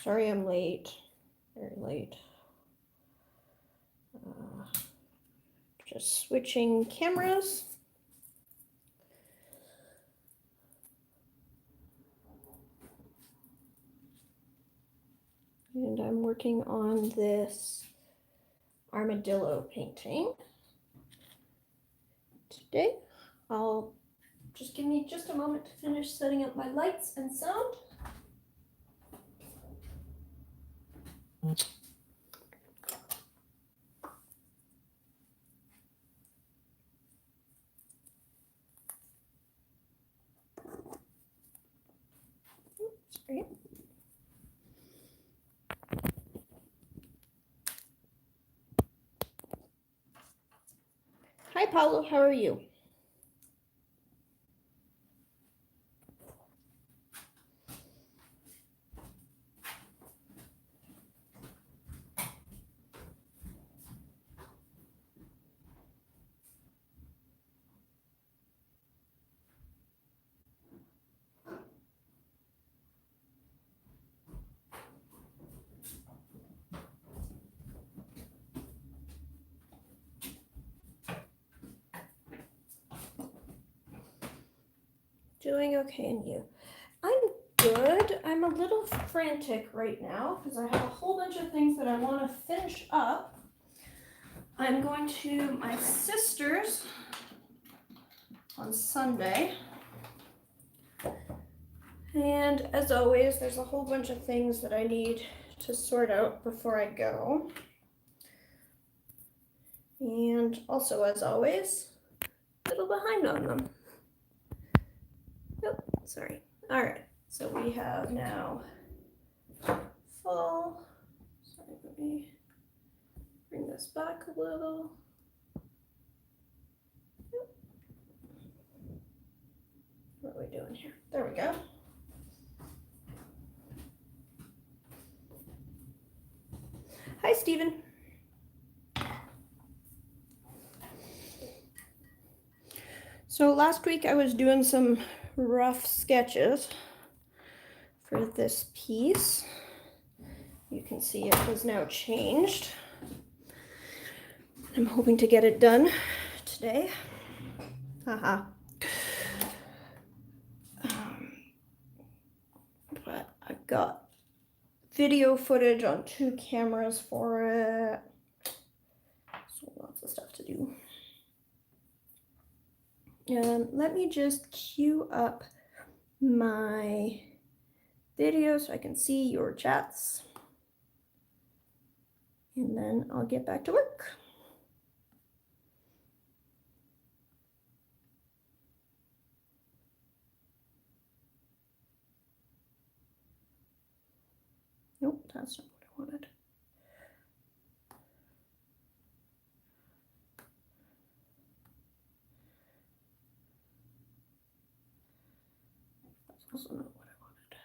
Sorry I'm late, very late. Just switching cameras. And I'm working on this armadillo painting today. I'll just give me just a moment to finish setting up my lights and sound. Sorry. Hi, Paulo. How are you? Doing okay, and you? I'm good. I'm a little frantic right now because I have a whole bunch of things that I want to finish up. I'm going to my sister's on Sunday. And as always, there's a whole bunch of things that I need to sort out before I go. And also, as always, a little behind on them. Oh, sorry. All right, so we have now full. Sorry, let me bring this back a little. What are we doing here? There we go. Hi, Stephen. So last week I was doing some rough sketches for this piece. You can see it has now changed. I'm hoping to get it done today. Haha. But I've got video footage on 2 cameras for it. So lots of stuff to do. Let me just queue up my video so I can see your chats. And then I'll get back to work. Nope, that's not what I wanted. That's also not what I wanted.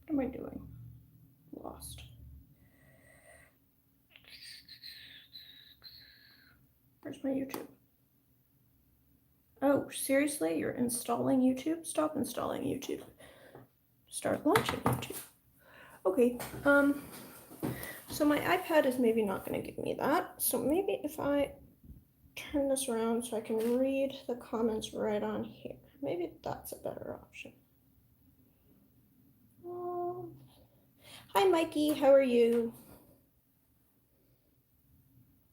What am I doing? Lost. Where's my YouTube? Oh, seriously? You're installing YouTube? Stop installing YouTube. Start launching YouTube. Okay, so my iPad is maybe not going to give me that. So maybe if I turn this around so I can read the comments right on here. Maybe that's a better option. Hi, Mikey. How are you?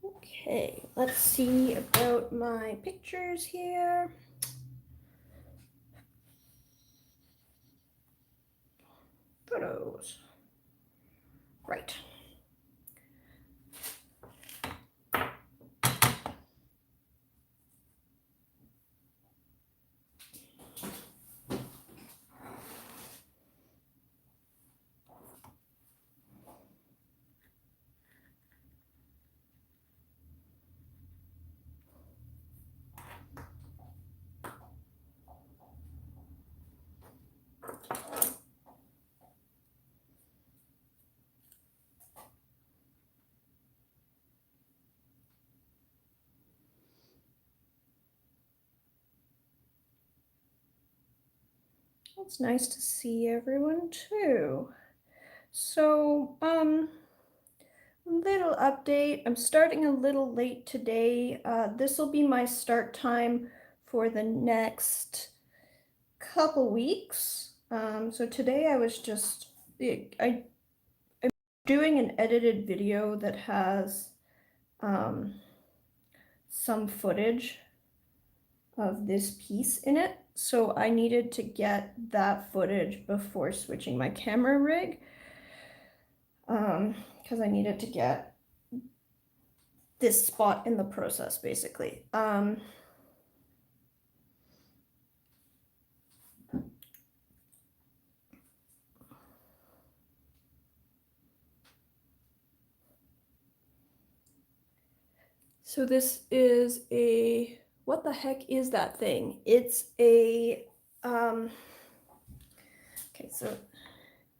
Okay, let's see about my pictures here. Photos. Right. It's nice to see everyone too. So, little update. I'm starting a little late today. This will be my start time for the next couple weeks. So today I was just I'm doing an edited video that has some footage of this piece in it. So I needed to get that footage before switching my camera rig, because I needed to get this spot in the process basically. So this is a, what the heck is that thing? It's a, okay, so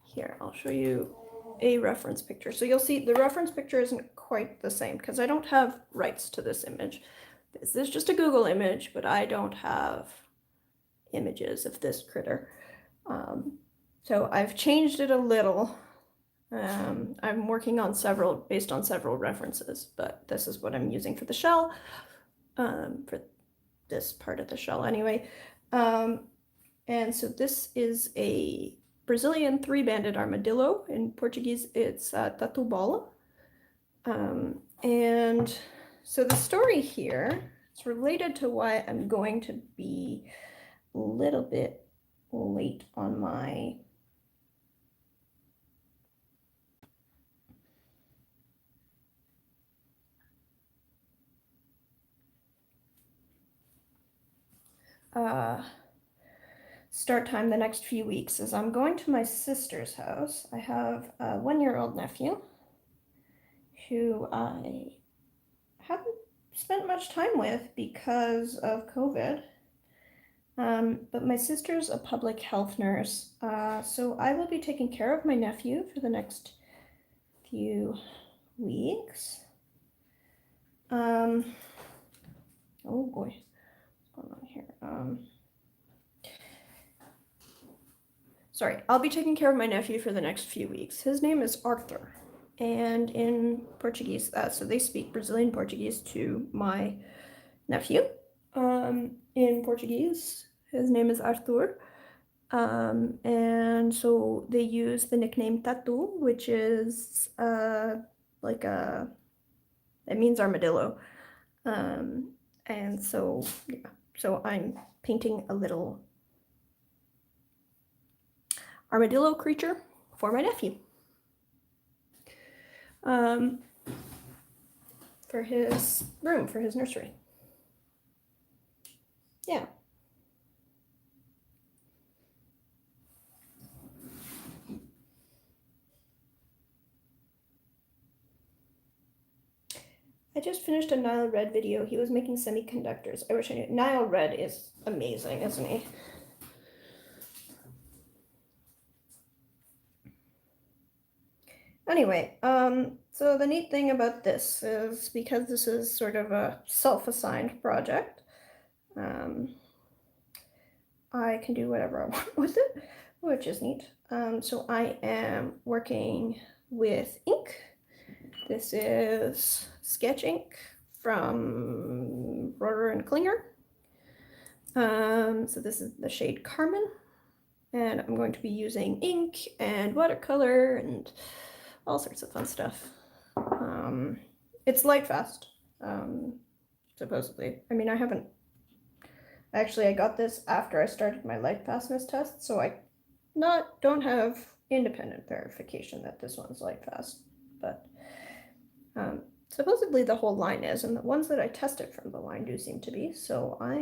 here, I'll show you a reference picture. So you'll see the reference picture isn't quite the same because I don't have rights to this image. This is just a Google image, but I don't have images of this critter. So I've changed it a little. I'm working on several, based on several references, but this is what I'm using for the shell, for this part of the shell anyway. And so this is a Brazilian three-banded armadillo. In Portuguese, it's tatu bola. And so the story here is related to why I'm going to be a little bit late on my start time the next few weeks is I'm going to my sister's house. I have a 1-year-old nephew who I haven't spent much time with because of COVID. But my sister's a public health nurse, so I will be taking care of my nephew for the next few weeks. Oh boy, what's going on here? Sorry, I'll be taking care of my nephew for the next few weeks. His name is Arthur, and in Portuguese, so they speak Brazilian Portuguese to my nephew. In Portuguese, his name is Arthur. And so they use the nickname Tatu, which is like a, it means armadillo. And so, yeah, so I'm painting a little armadillo creature for my nephew. For his room, for his nursery. Yeah. I just finished a Nile Red video. He was making semiconductors. I wish I knew. Nile Red is amazing, isn't he? Anyway, so the neat thing about this is because this is sort of a self-assigned project, I can do whatever I want with it, which is neat. So I am working with ink. This is sketch ink from Roder and Klinger. So this is the shade Carmen, and I'm going to be using ink and watercolor and all sorts of fun stuff. It's light fast, supposedly. I mean, I haven't, actually I got this after I started my light fastness test, so I don't have independent verification that this one's light fast, but supposedly the whole line is, and the ones that I tested from the line do seem to be, so I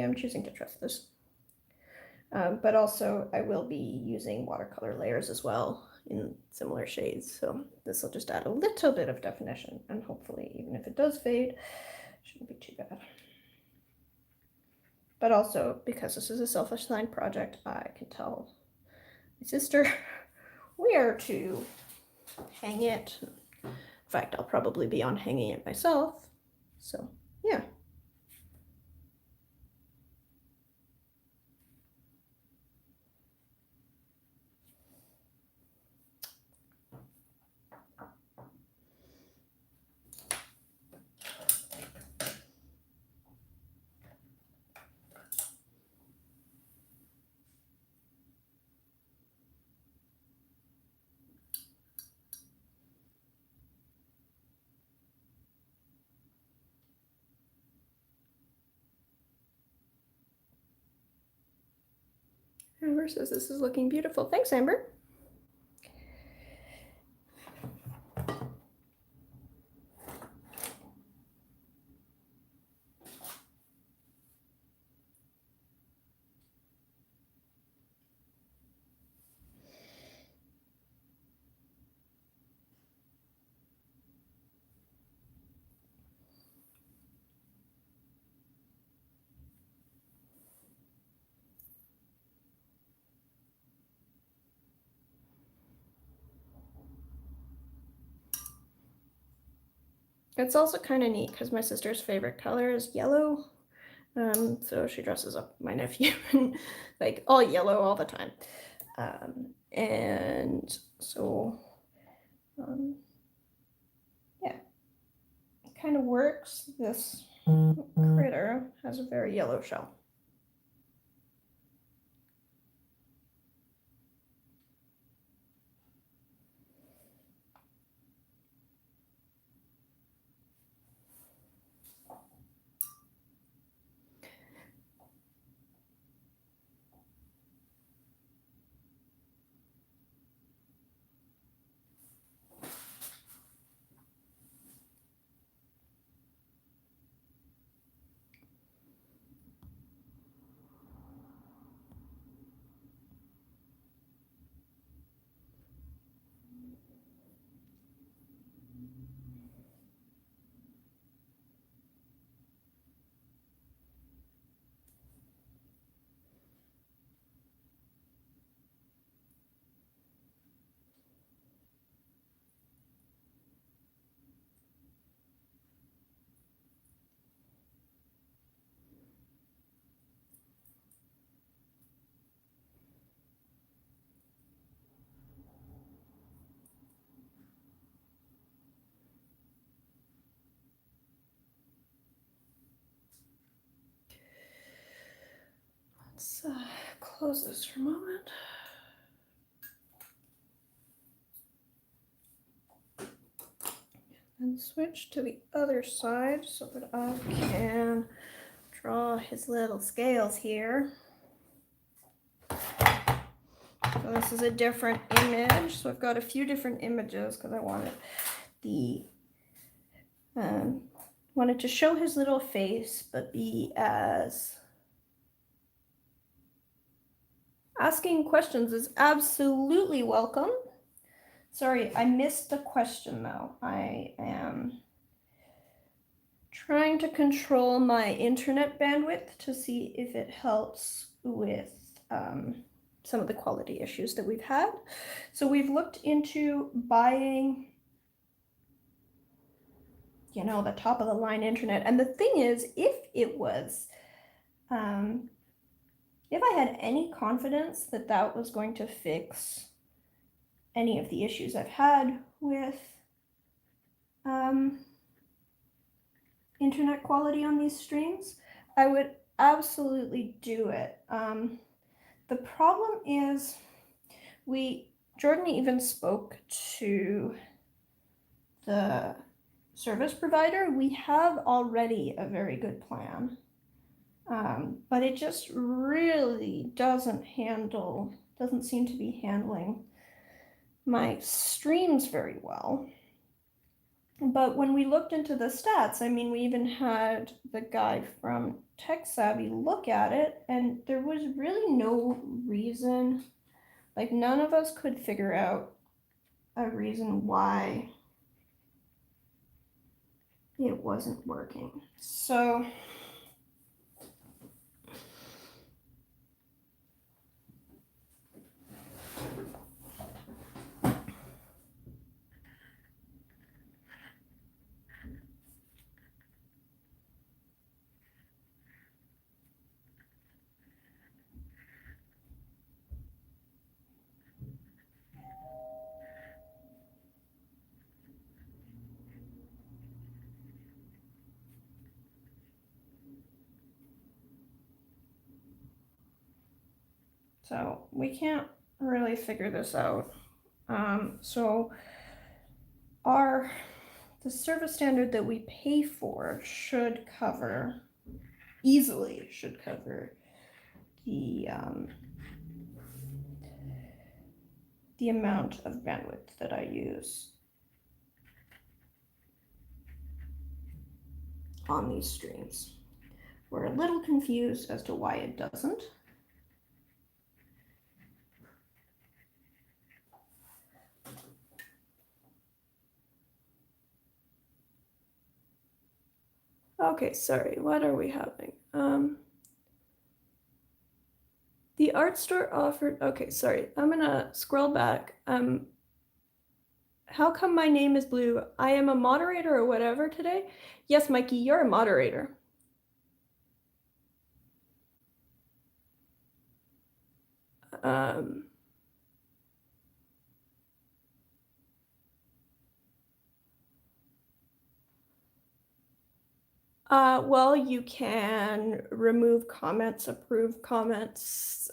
am choosing to trust this. But also I will be using watercolor layers as well in similar shades, so this will just add a little bit of definition, and hopefully even if it does fade, it shouldn't be too bad. But also, because this is a self-assigned project, I can tell my sister where to hang it. In fact, I'll probably be on hanging it myself, so yeah. Amber says this is looking beautiful. Thanks, Amber. It's also kind of neat because my sister's favorite color is yellow. So she dresses up my nephew in like all yellow all the time. And so, yeah, it kind of works. This critter has a very yellow shell. Let's close this for a moment. And switch to the other side so that I can draw his little scales here. So this is a different image. So I've got a few different images because I wanted wanted to show his little face, but be as asking questions is absolutely welcome. Sorry, I missed the question though. I am trying to control my internet bandwidth to see if it helps with some of the quality issues that we've had. So we've looked into buying, you know, the top of the line internet. And the thing is, if it was, if I had any confidence that that was going to fix any of the issues I've had with internet quality on these streams, I would absolutely do it. The problem is Jordan even spoke to the service provider. We have already a very good plan, but it just really doesn't seem to be handling my streams very well. But when we looked into the stats, I mean, we even had the guy from Tech Savvy look at it, and there was really no reason, like none of us could figure out a reason why it wasn't working. So we can't really figure this out. So the service standard that we pay for easily should cover the the amount of bandwidth that I use on these streams. We're a little confused as to why it doesn't. Okay, sorry, what are we having? The art store offered, okay, sorry, I'm gonna scroll back. How come my name is blue? I am a moderator or whatever today? Yes, Mikey, you're a moderator. Well, you can remove comments, approve comments,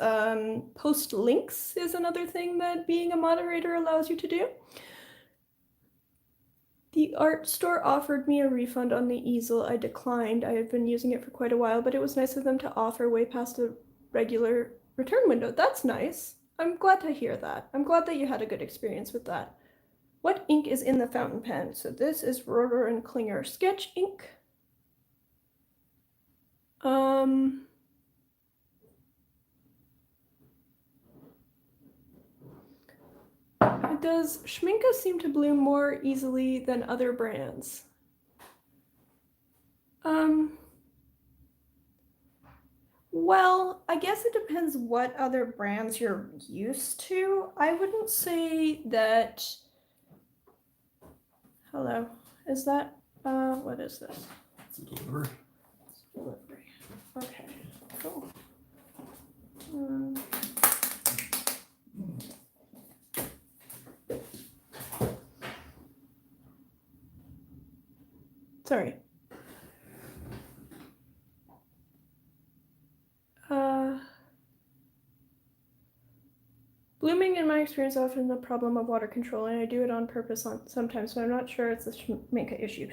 post links is another thing that being a moderator allows you to do. The art store offered me a refund on the easel. I declined. I had been using it for quite a while, but it was nice of them to offer way past the regular return window. That's nice. I'm glad to hear that. I'm glad that you had a good experience with that. What ink is in the fountain pen? So this is Rotor and Klinger sketch ink. Does Schminke seem to bloom more easily than other brands? Well, I guess it depends what other brands you're used to. I wouldn't say that. Hello, is that, what is this? It's a delivery. Delivery. Okay, cool. Sorry. Blooming, in my experience, often the problem of water control, and I do it on purpose sometimes, so I'm not sure it's a Schminke issue.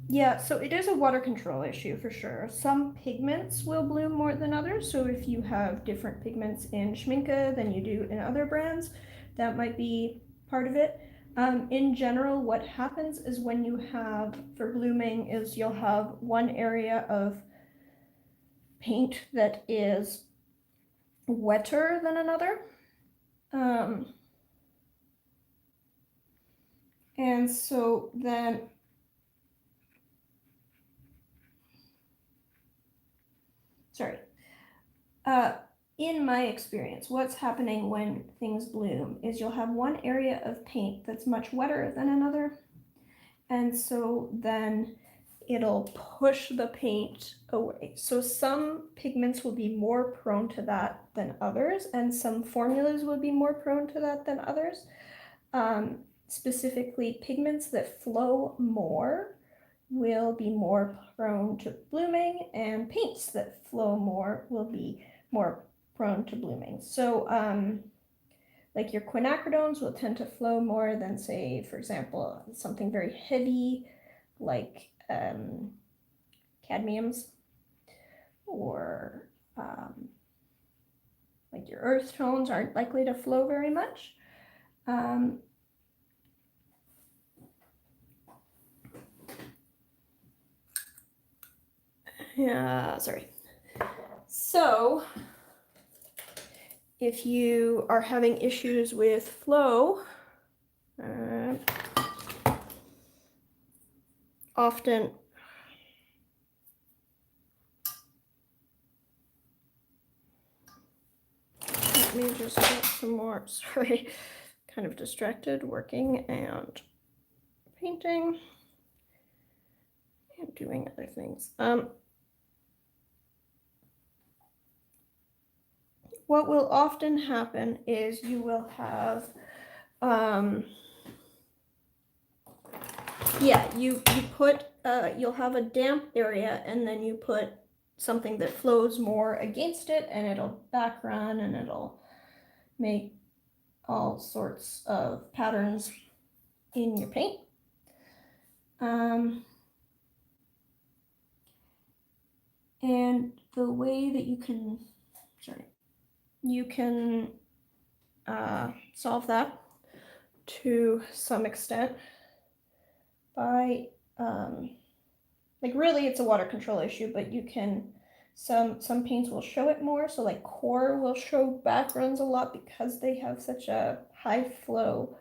Yeah, so it is a water control issue for sure. Some pigments will bloom more than others, so if you have different pigments in Schminke than you do in other brands, that might be part of it. In general, what happens is when you have, for blooming, is you'll have one area of paint that is wetter than another. And so then, sorry, in my experience, what's happening when things bloom is you'll have one area of paint that's much wetter than another. And so then it'll push the paint away. So some pigments will be more prone to that than others, and some formulas will be more prone to that than others. Specifically, pigments that flow more will be more prone to blooming, and paints that flow more will be more prone to blooming. So like your quinacridones will tend to flow more than, say, for example, something very heavy like cadmiums, or like your earth tones aren't likely to flow very much. Yeah, sorry. So if you are having issues with flow, often let me just get some more, sorry, kind of distracted working and painting and doing other things. What will often happen is you will have, yeah, you put, you'll have a damp area and then you put something that flows more against it, and it'll back run and it'll make all sorts of patterns in your paint. And the way that you can, sorry, you can solve that to some extent by, like really it's a water control issue, but you can, some paints will show it more. So like Core will show backgrounds a lot because they have such a high flow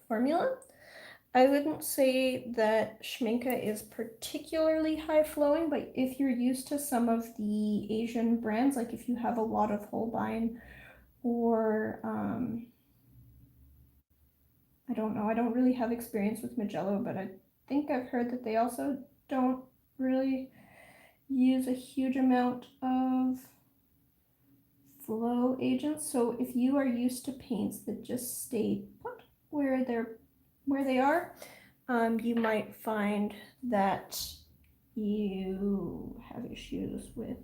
formula. I wouldn't say that Schminke is particularly high flowing, but if you're used to some of the Asian brands, like if you have a lot of Holbein or I don't know, I don't really have experience with Magello, but I think I've heard that they also don't really use a huge amount of flow agents. So if you are used to paints that just stay put where they are, you might find that you have issues with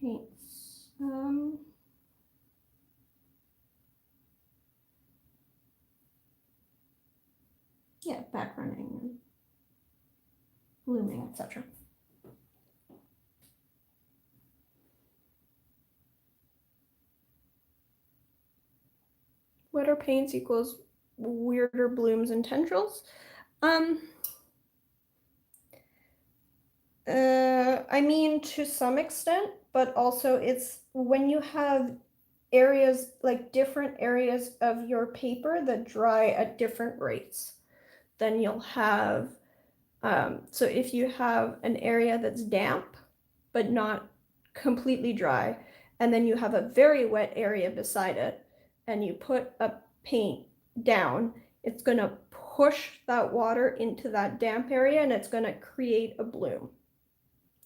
paints. Yeah, backgrounding and blooming, etc. Wetter paints equals weirder blooms and tendrils. I mean, to some extent, but also it's when you have areas, like different areas of your paper that dry at different rates, then you'll have, so if you have an area that's damp, but not completely dry, and then you have a very wet area beside it, and you put a paint down, it's gonna push that water into that damp area and it's gonna create a bloom,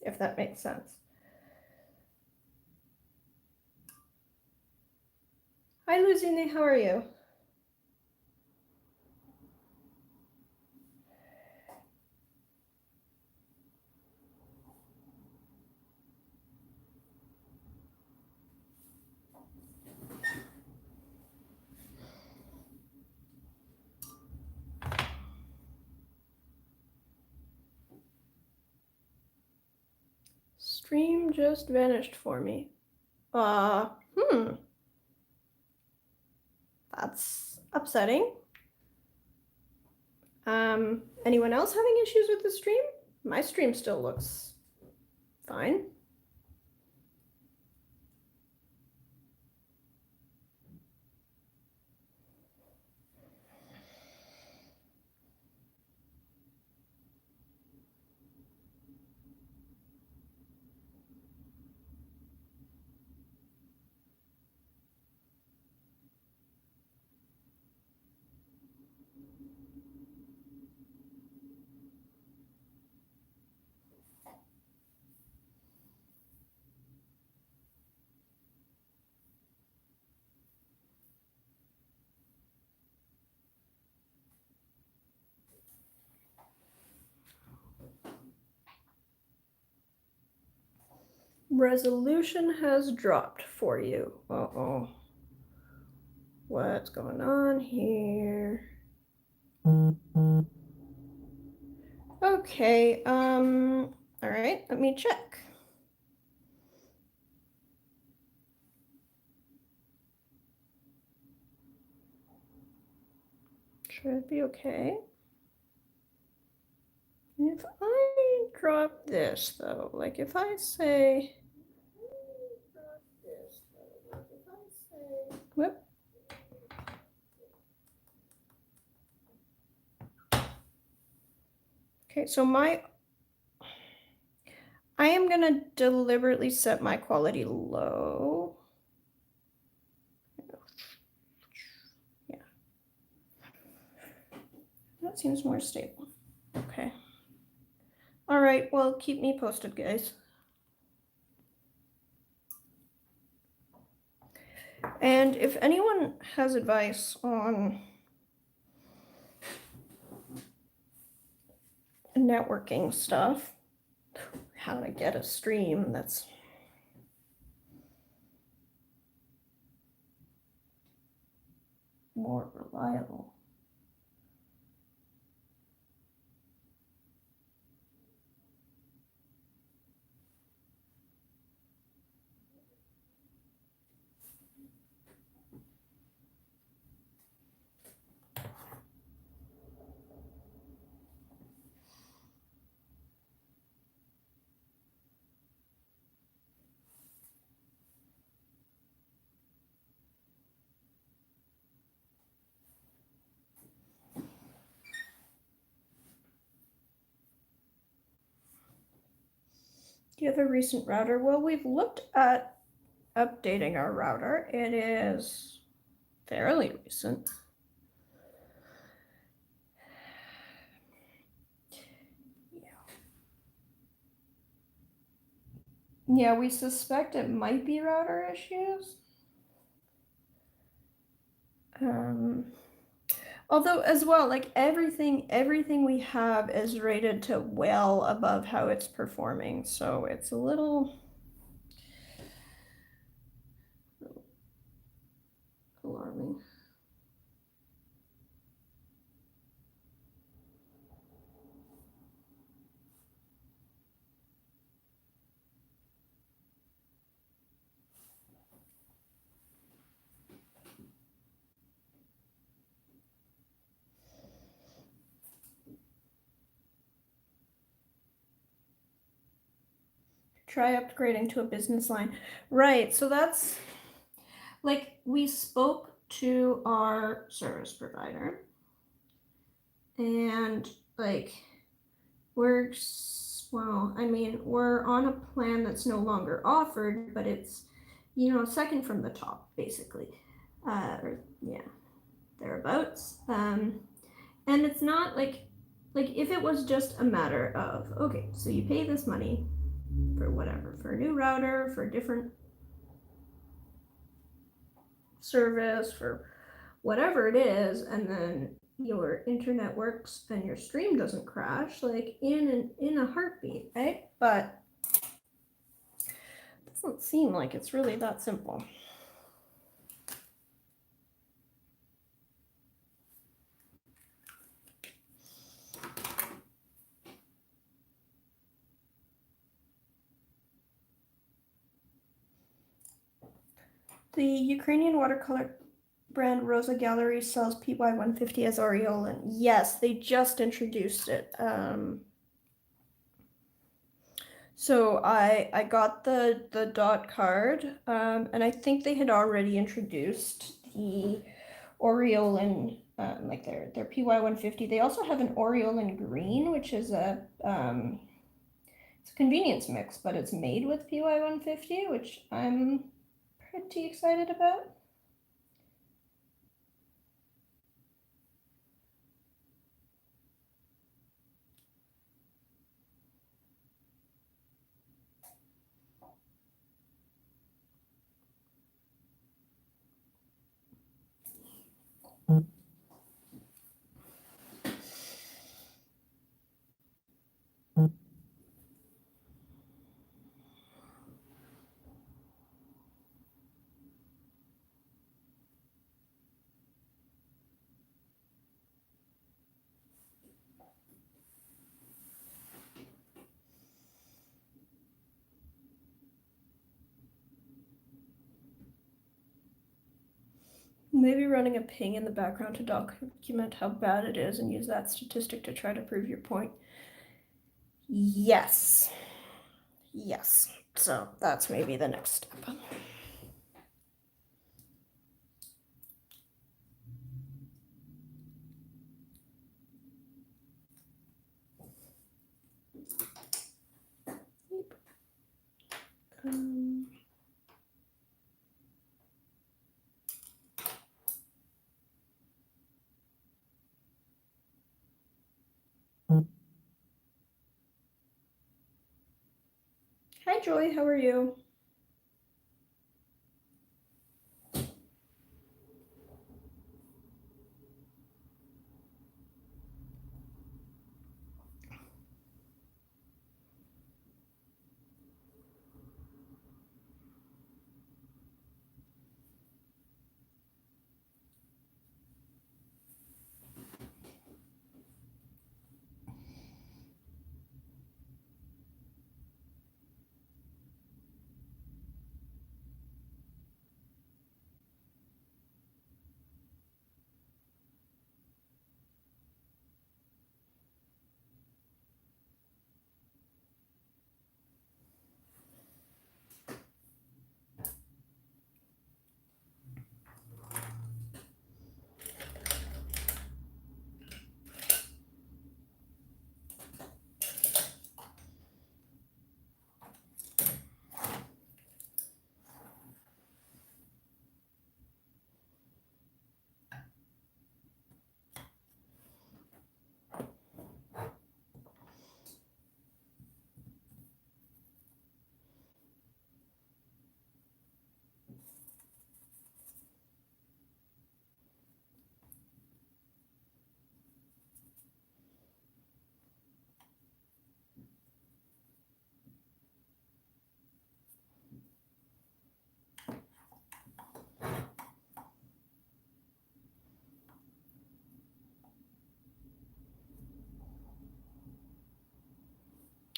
if that makes sense. Hi, Luzine, how are you? Stream just vanished for me. That's upsetting. Anyone else having issues with the stream? My stream still looks fine. Resolution has dropped for you. Uh-oh. What's going on here? Okay, all right, let me check. Should be okay. If I drop this though, like if I say, whoop. Okay, so I am gonna deliberately set my quality low. Yeah. That seems more stable. Okay. All right, well, keep me posted, guys. And if anyone has advice on networking stuff, how to get a stream that's more reliable. Do you have a recent router? Well, we've looked at updating our router. It is fairly recent. Yeah, we suspect it might be router issues. Although as well, like everything we have is rated to well above how it's performing, so it's a little alarming. Try upgrading to a business line. Right, so that's like we spoke to our service provider and like we're on a plan that's no longer offered, but it's second from the top basically. Thereabouts. And it's not like if it was just a matter of okay, so you pay this money for whatever, for a new router, for a different service, for whatever it is, and then your internet works and your stream doesn't crash like in a heartbeat, right? But it doesn't seem like it's really that simple. The Ukrainian watercolor brand Rosa Gallery sells PY150 as aureolin. Yes, they just introduced it. So I got the dot card, and I think they had already introduced the aureolin, like their PY150. They also have an aureolin green, which is it's a convenience mix, but it's made with PY150, which I'm pretty excited about. Maybe running a ping in the background to document how bad it is and use that statistic to try to prove your point. Yes. Yes. So that's maybe the next step. Hi, Joy. How are you?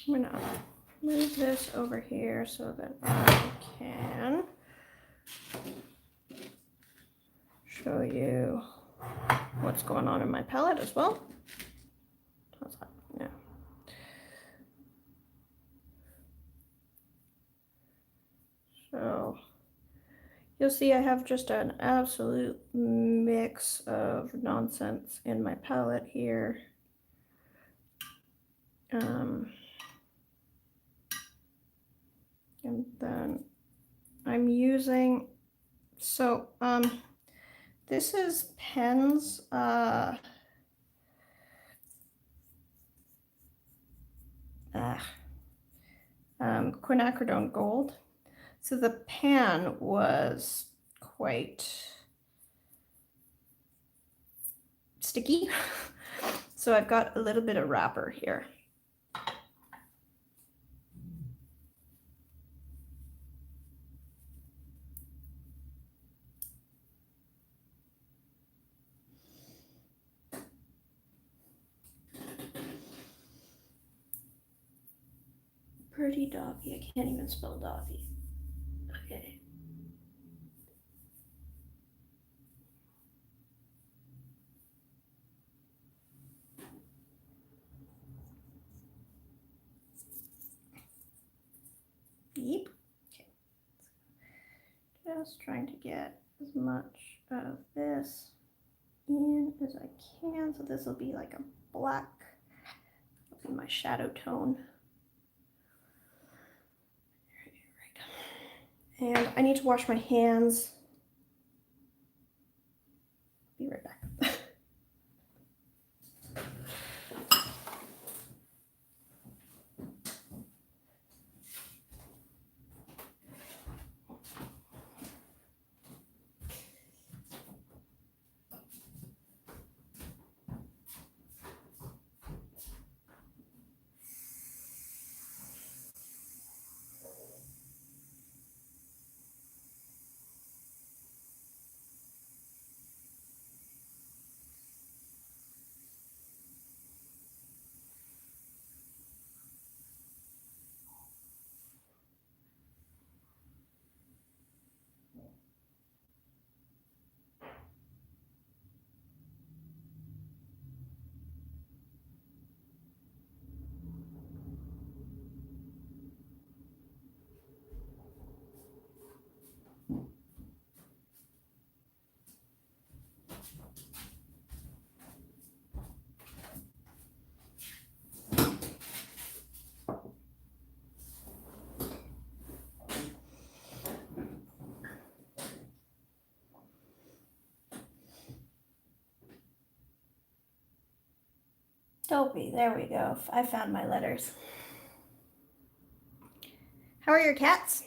I'm gonna move this over here so that I can show you what's going on in my palette as well. How's that? Yeah. So you'll see I have just an absolute mix of nonsense in my palette here. And then I'm using, so this is Penn's quinacridone gold. So the pan was quite sticky. So I've got a little bit of wrapper here. Pretty Doffy. I can't even spell Doffy. Okay. Yep. Okay. Just trying to get as much of this in as I can. So this will be like a black. That'll be my shadow tone. And I need to wash my hands. Be right back. Dopey, there we go. I found my letters. How are your cats?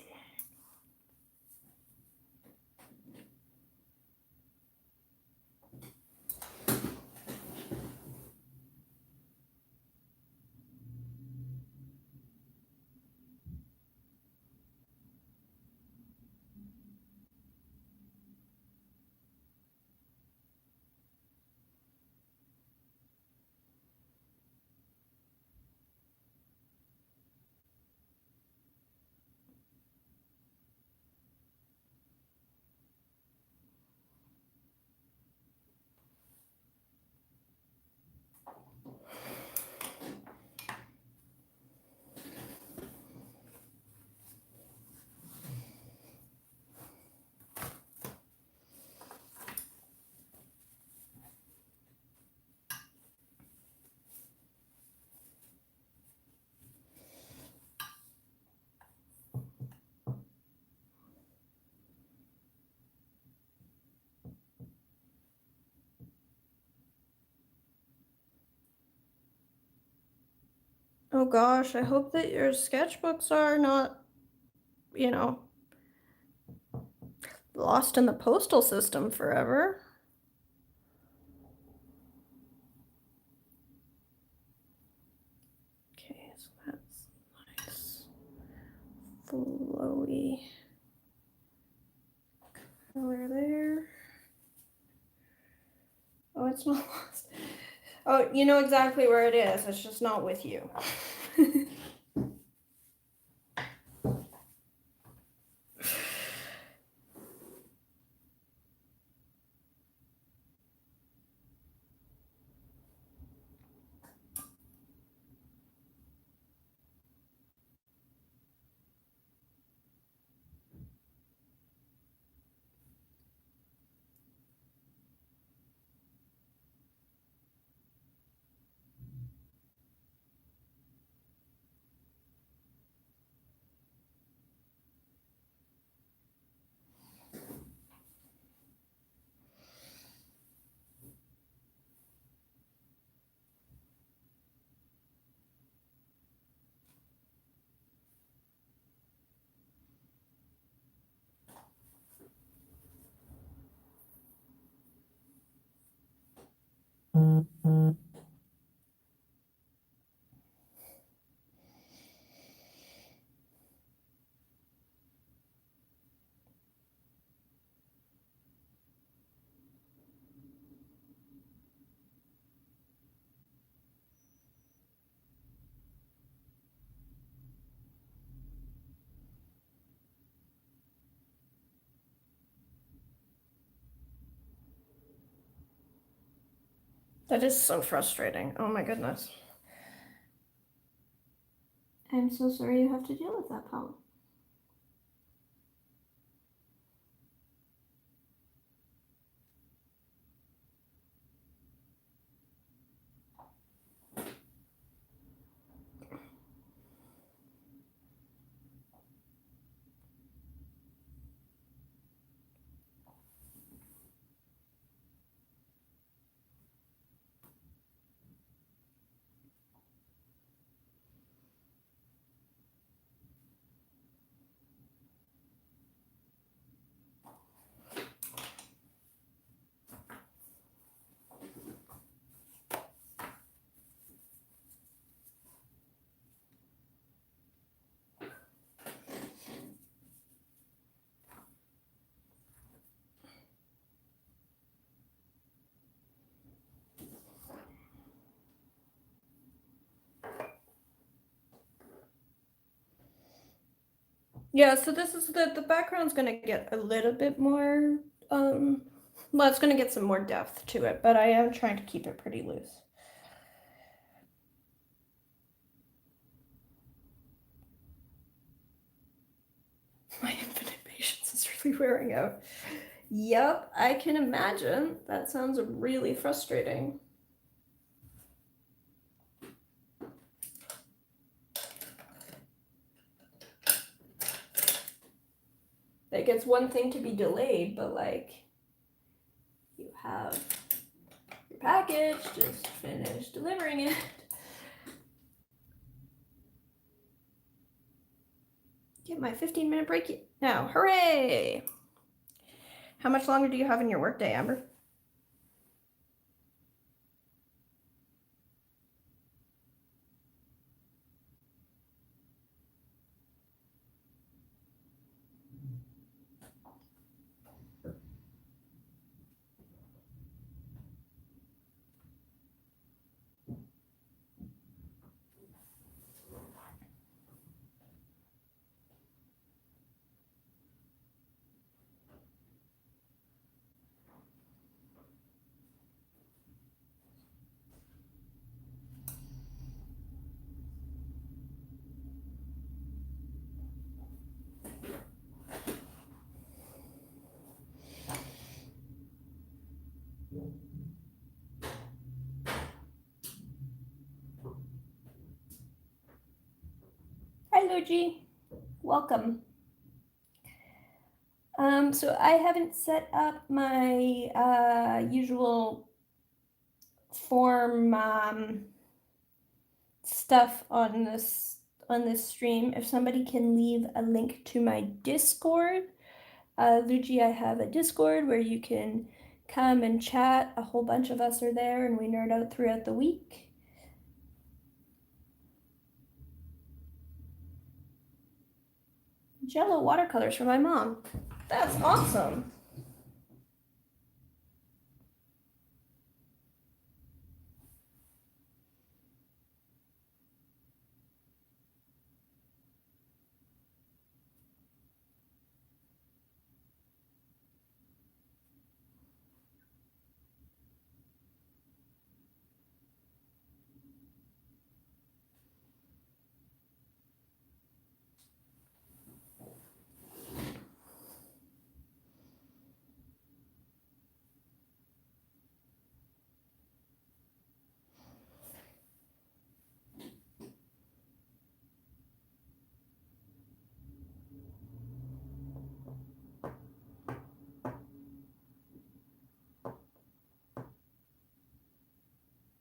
Oh gosh, I hope that your sketchbooks are not, you know, lost in the postal system forever. Okay, so that's nice, flowy color there. Oh, it's not lost. Oh, you know exactly where it is. It's just not with you. That is so frustrating. Oh my goodness. I'm so sorry you have to deal with that problem. Yeah, so this is the background's gonna get a little bit more, well, it's gonna get some more depth to it, but I am trying to keep it pretty loose. My infinite patience is really wearing out. Yep, I can imagine. That sounds really frustrating. Like, it's one thing to be delayed, but like, you have your package, just finish delivering it. Get my 15-minute break now. Hooray! How much longer do you have in your workday, Amber? Hi, Luigi. Welcome. So I haven't set up my usual form stuff on this stream. If somebody can leave a link to my Discord, Luigi, I have a Discord where you can come and chat. A whole bunch of us are there, and we nerd out throughout the week. Jello watercolors for my mom. That's awesome.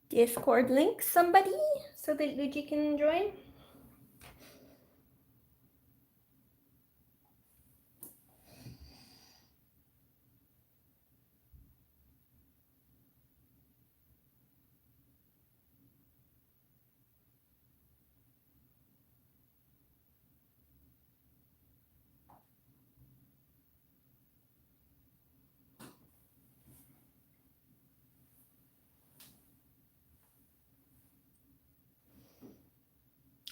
Discord link, somebody, so that Luigi can join.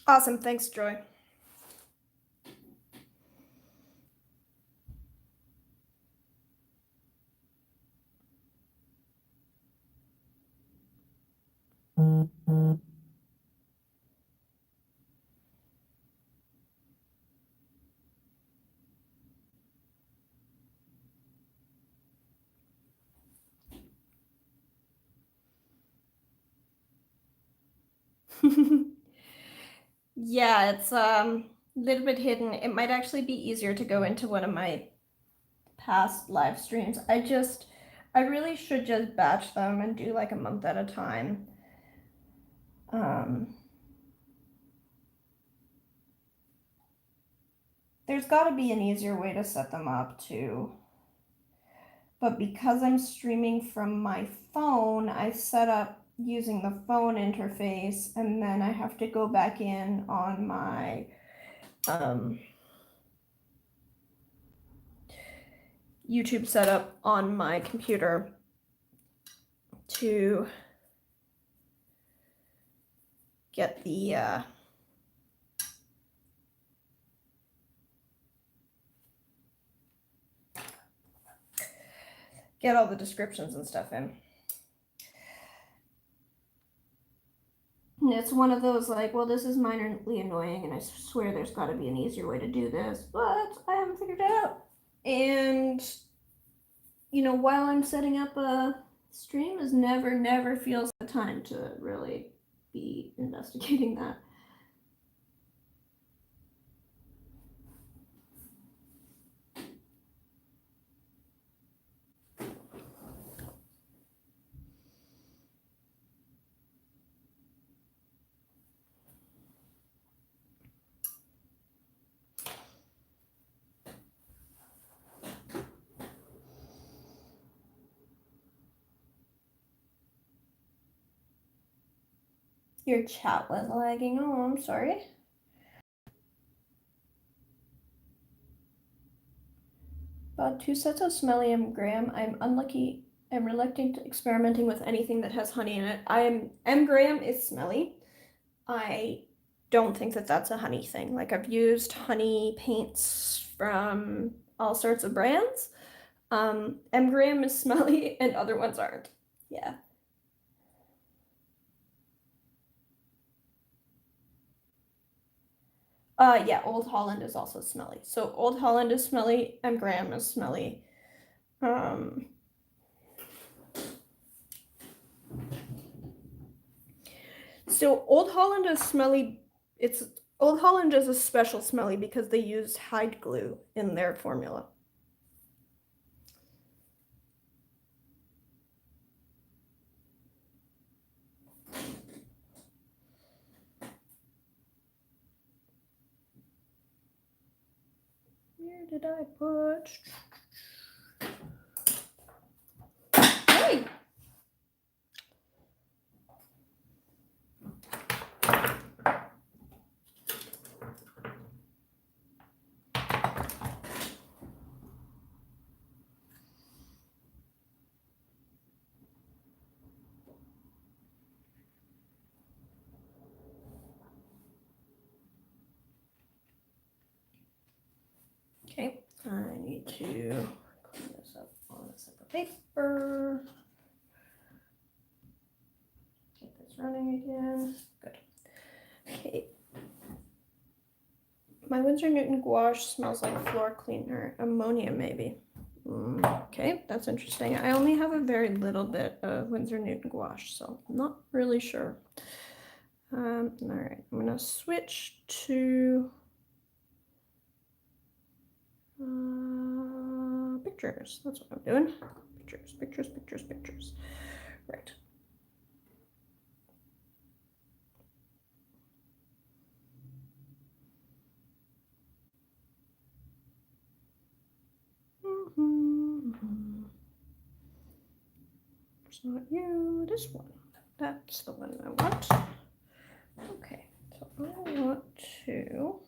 Awesome. Thanks, Joy. Yeah, it's a little bit hidden. It might actually be easier to go into one of my past live streams. I really should just batch them and do like a month at a time. There's got to be an easier way to set them up too. But because I'm streaming from my phone, I set up using the phone interface, and then I have to go back in on my YouTube setup on my computer to get the get all the descriptions and stuff in. And it's one of those like, well, this is minorly annoying, and I swear there's got to be an easier way to do this, but I haven't figured it out. And you know, while I'm setting up a stream, is never feels the time to really be investigating that. Your chat was lagging. Oh, I'm sorry. About 2 sets of smelly M. Graham. I'm unlucky. I'm reluctant to experimenting with anything that has honey in it. M. Graham is smelly. I don't think that that's a honey thing. Like, I've used honey paints from all sorts of brands. M. Graham is smelly and other ones aren't. Yeah. Yeah, Old Holland is also smelly. So Old Holland is smelly and Graham is smelly. So Old Holland is smelly. Old Holland is a special smelly because they use hide glue in their formula. Where did I put? Hey! Okay, I need to clean this up on a separate paper. Get this running again. Good. Okay. My Winsor Newton gouache smells like floor cleaner. Ammonia, maybe. Okay, that's interesting. I only have a very little bit of Winsor Newton gouache, so I'm not really sure. All right, I'm gonna switch to pictures. That's what I'm doing. Pictures. Right. It's not you, this one. That's the one I want. Okay, so I want to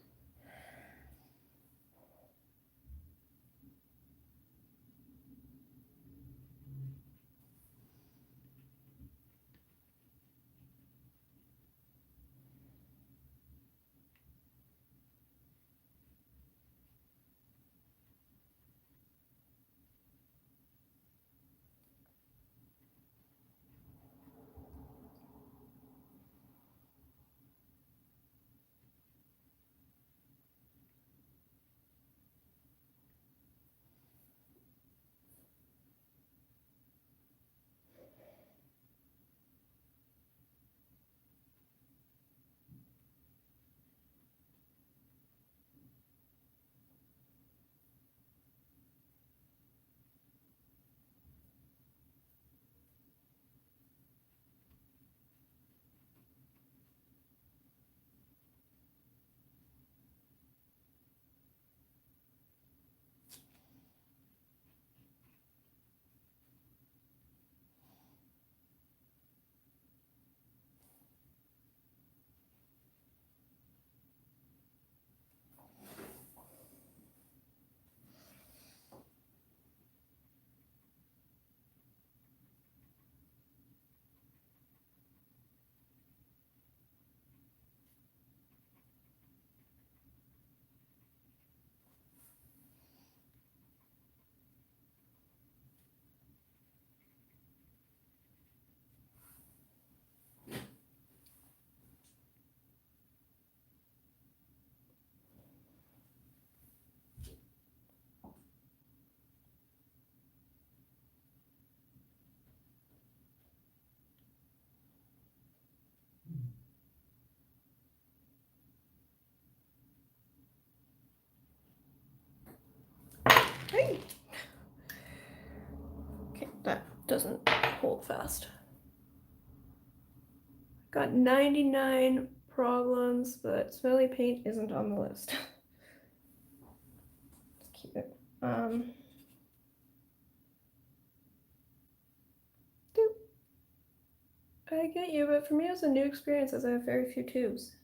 doesn't hold fast. Got 99 problems, but smelly paint isn't on the list. Let's keep it. I get you, but for me it was a new experience as I have very few tubes.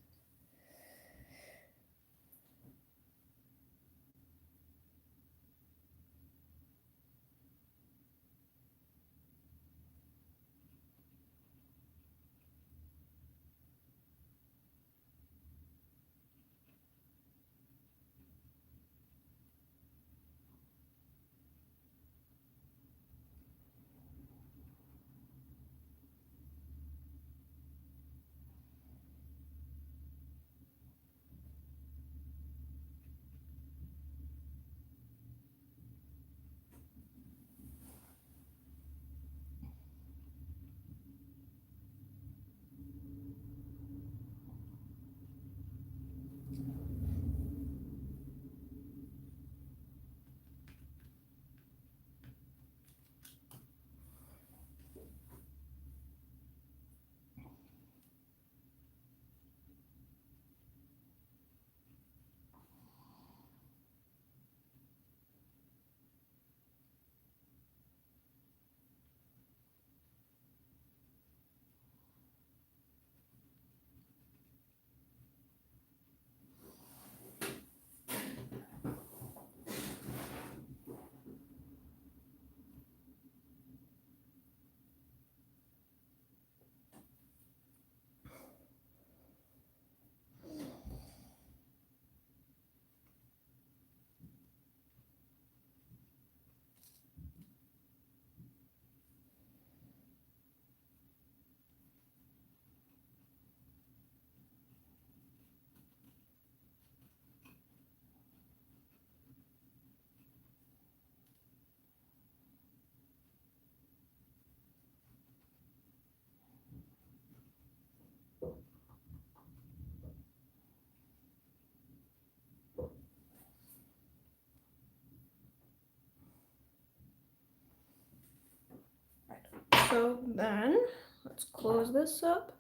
So then, let's close this up.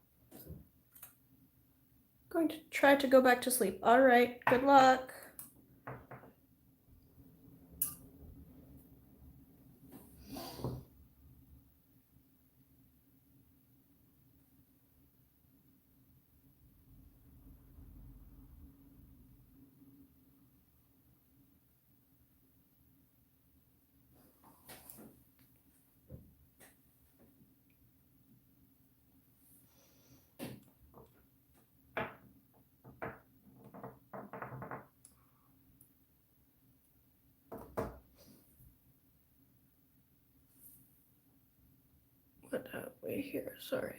Going to try to go back to sleep. All right, good luck. What have we here? Sorry.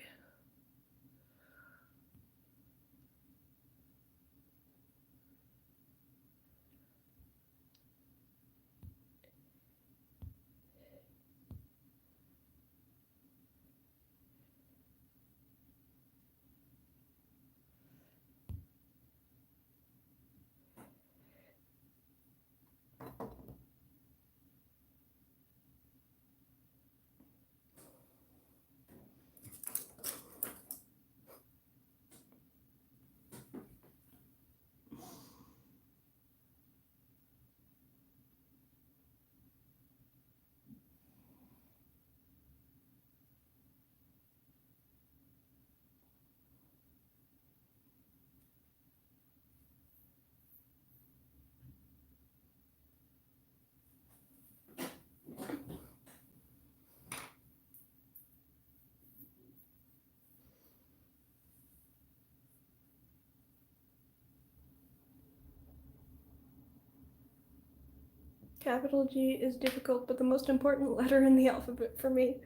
Capital G is difficult, but the most important letter in the alphabet for me.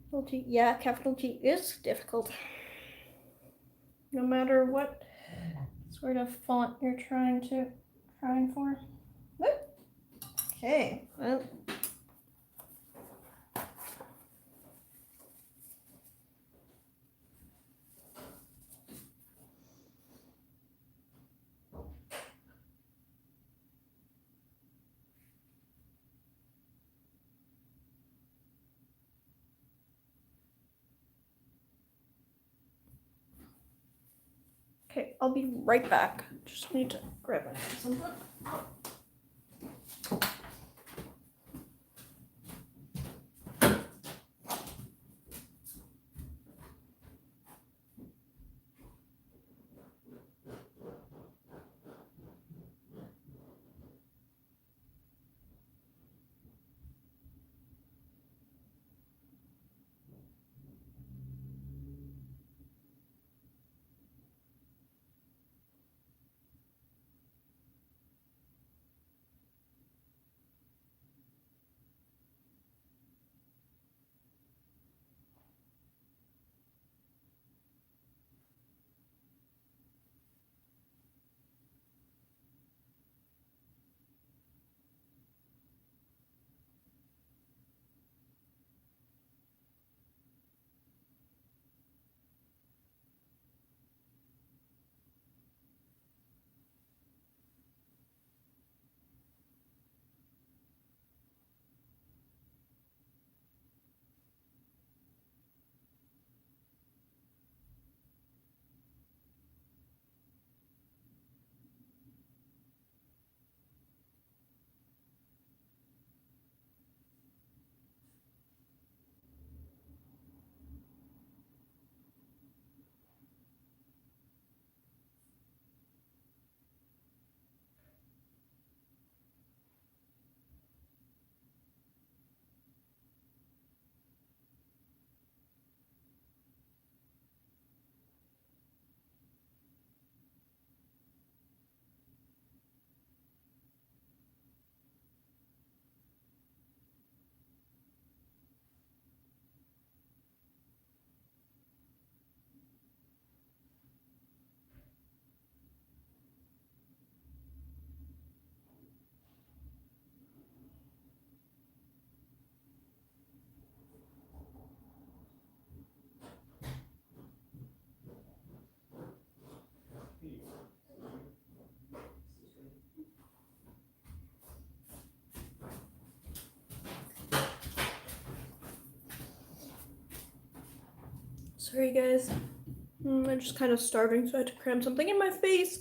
Capital G, yeah, capital G is difficult. No matter what sort of font you're trying for. Okay, well. Okay, I'll be right back. Just need to grab something. Sorry guys, I'm just kind of starving, so I had to cram something in my face.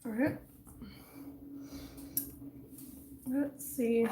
All right. Let's see.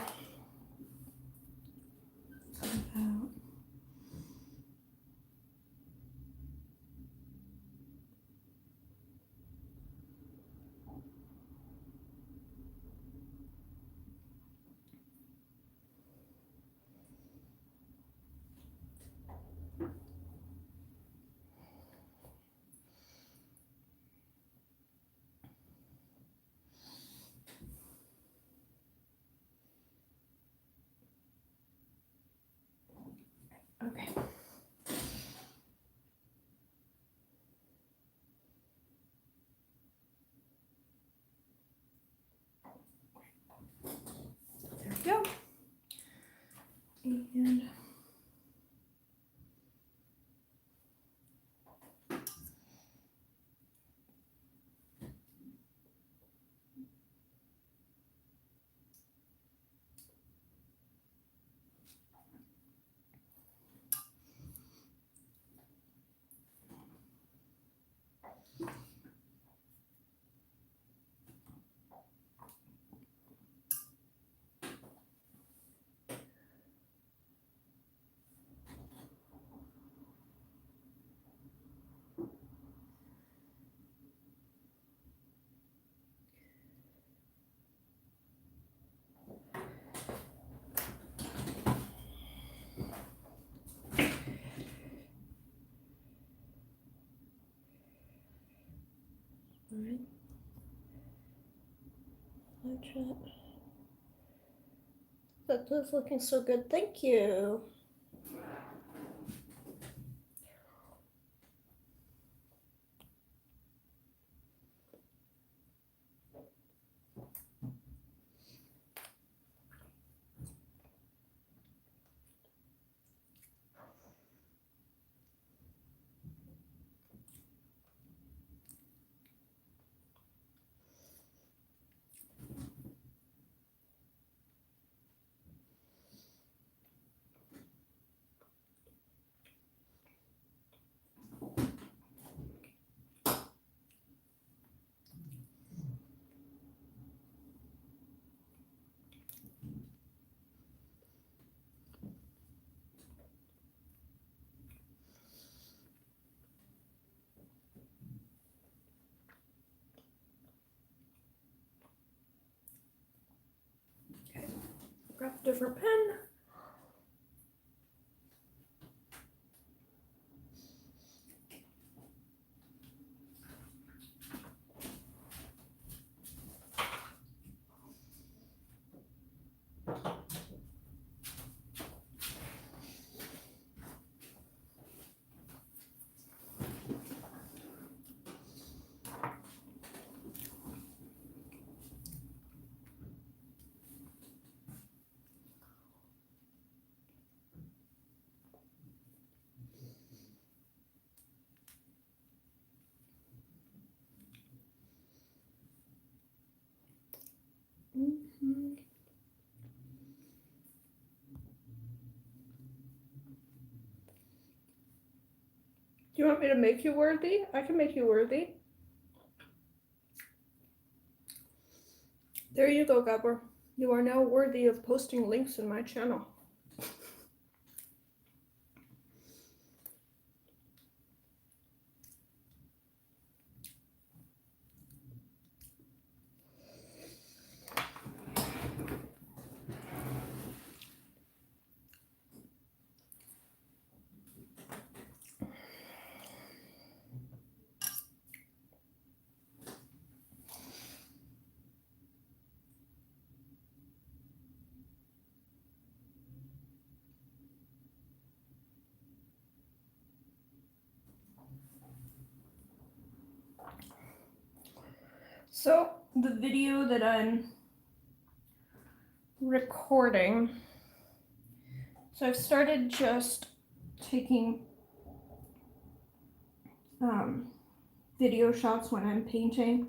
Okay. There we go. And right. That's looking so good. Thank you. Okay, grab a different pen. Mm-hmm. Do you want me to make you worthy? I can make you worthy. There you go, Gabor. You are now worthy of posting links in my channel. So, the video that I'm recording, so I've started just taking video shots when I'm painting,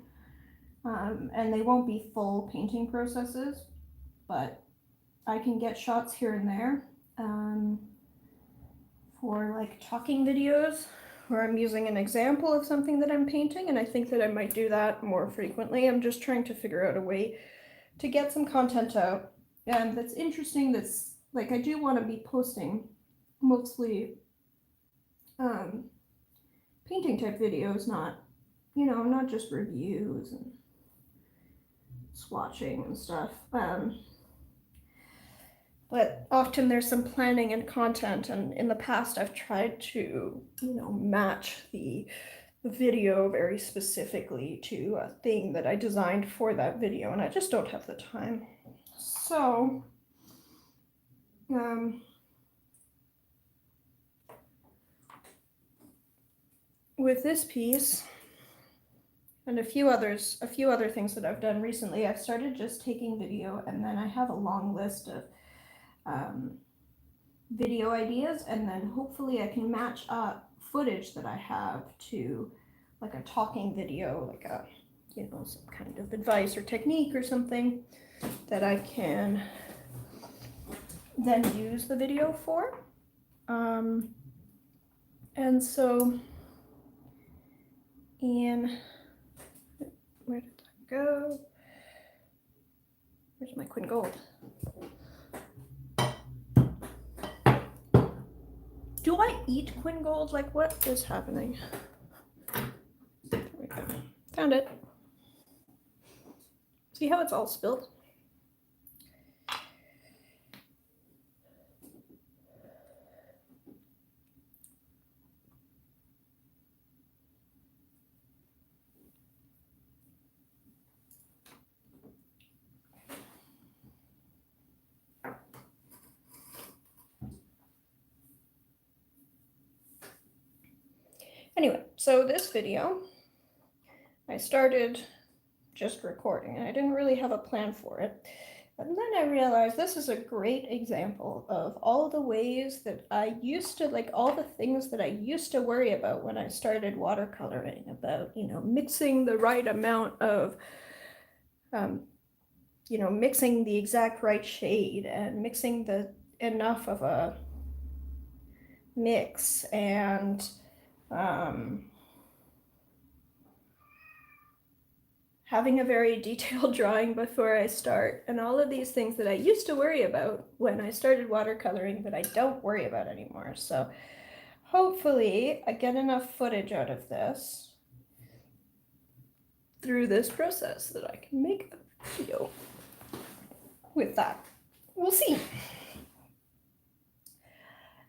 and they won't be full painting processes, but I can get shots here and there for like talking videos where I'm using an example of something that I'm painting, and I think that I might do that more frequently. I'm just trying to figure out a way to get some content out, and that's interesting. That's like, I do want to be posting mostly painting type videos, not, you know, not just reviews and swatching and stuff. But often there's some planning and content, and in the past I've tried to, you know, match the video very specifically to a thing that I designed for that video, and I just don't have the time. So, with this piece and a few other things that I've done recently, I've started just taking video, and then I have a long list of video ideas, and then hopefully I can match up footage that I have to like a talking video, like a, you know, some kind of advice or technique or something that I can then use the video for. And so where did that go? Where's my Quinn Gold? Do I eat Quinn Gold? Like, what is happening? There we go. Found it. See how it's all spilled? Anyway, so this video, I started just recording, and I didn't really have a plan for it. And then I realized this is a great example of all the ways that I used to, like all the things that I used to worry about when I started watercoloring, about, mixing the right amount of, mixing the exact right shade and mixing enough of a mix and having a very detailed drawing before I start, and all of these things that I used to worry about when I started watercoloring, but I don't worry about anymore. So hopefully I get enough footage out of this through this process that I can make a video with that. We'll see.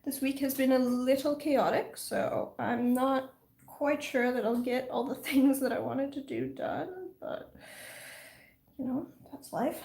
This week has been a little chaotic, so I'm not quite sure that I'll get all the things that I wanted to do done, but that's life.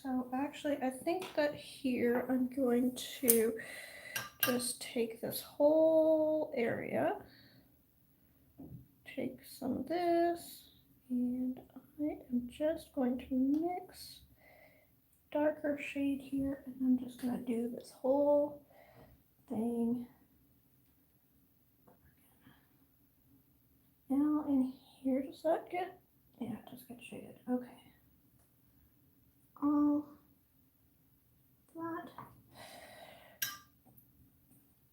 So actually, I think that here I'm going to just take this whole area, take some of this, and I am just going to mix darker shade here, and I'm just going to do this whole thing. Now in here, does that get, yeah, it does get shaded, okay. All that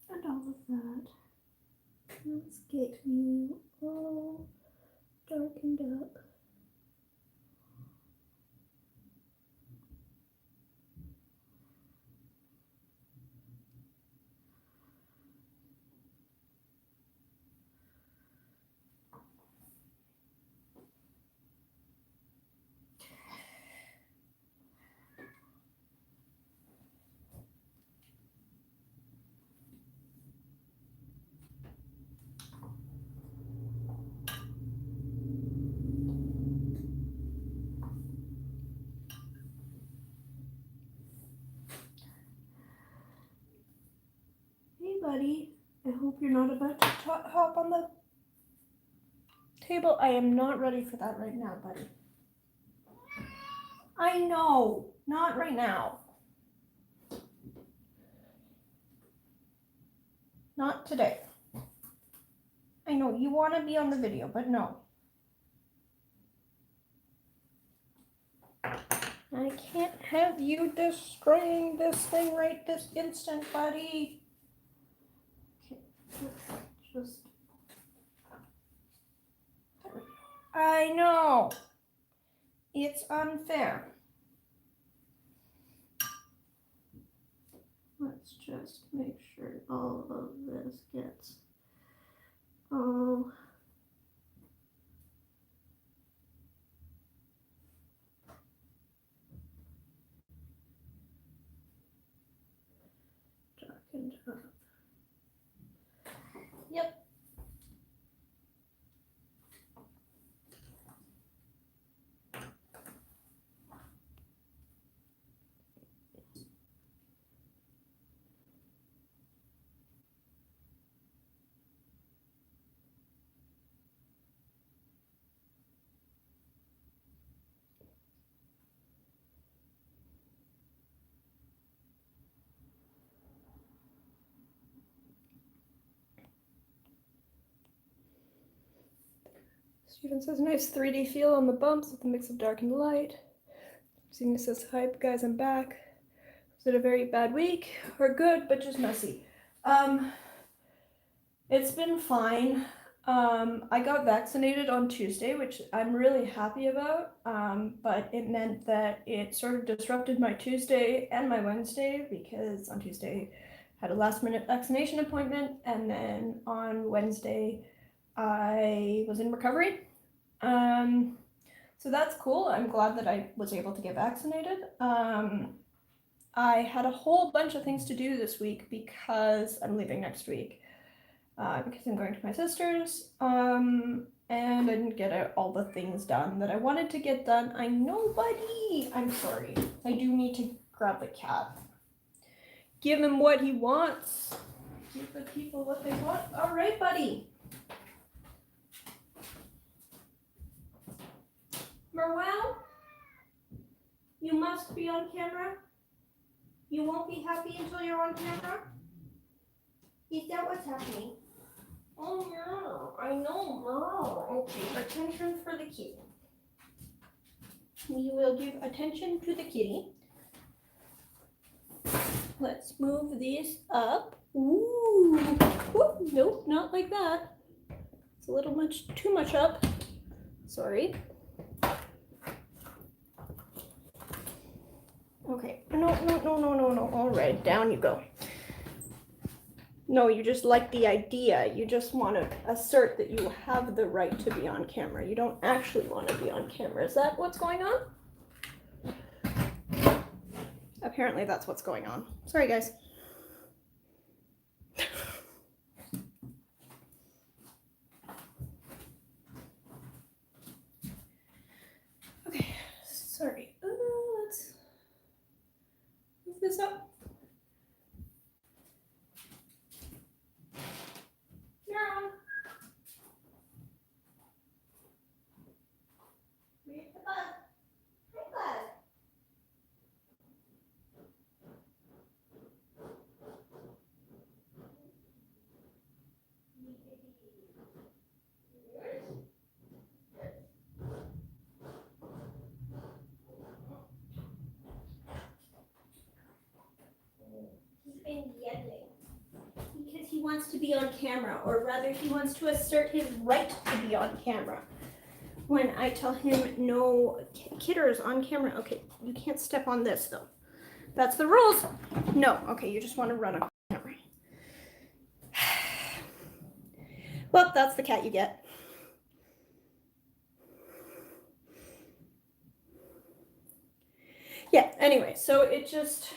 and all of that. Let's get you all darkened up. Buddy, I hope you're not about to hop on the table. I am not ready for that right now, buddy. I know, not right now. Not today. I know, you want to be on the video, but no. I can't have you destroying this thing right this instant, buddy. Just, I know, it's unfair. Let's just make sure all of this gets all darkened up. Yep. Steven says, nice 3D feel on the bumps with a mix of dark and light. Zena says, hi guys, I'm back. Was it a very bad week or good, but just messy? It's been fine. I got vaccinated on Tuesday, which I'm really happy about, but it meant that it sort of disrupted my Tuesday and my Wednesday, because on Tuesday I had a last minute vaccination appointment, and then on Wednesday I was in recovery. So that's cool. I'm glad that I was able to get vaccinated. I had a whole bunch of things to do this week because I'm leaving next week. Because I'm going to my sister's, and I didn't get all the things done that I wanted to get done. I know, buddy. I'm sorry. I do need to grab the cat. Give him what he wants. Give the people what they want. All right, buddy. Merwell, you must be on camera. You won't be happy until you're on camera. Is that what's happening? Oh no, I know, no. Okay, attention for the kitty. We will give attention to the kitty. Let's move these up. Ooh, ooh, nope, not like that. It's a little too much up. Sorry. Okay, no. All right, down you go. No, you just like the idea. You just want to assert that you have the right to be on camera. You don't actually want to be on camera. Is that what's going on? Apparently that's what's going on. Sorry, guys. Okay, sorry. Let's move this up. No. Read the bug. Hi, bug. He's been yelling because he wants to be on camera, or rather he wants to assert his right to be on camera. When I tell him no kidders on camera, okay, you can't step on this though. That's the rules. No, okay, you just want to run on camera. Well, that's the cat you get. Yeah, anyway, so it just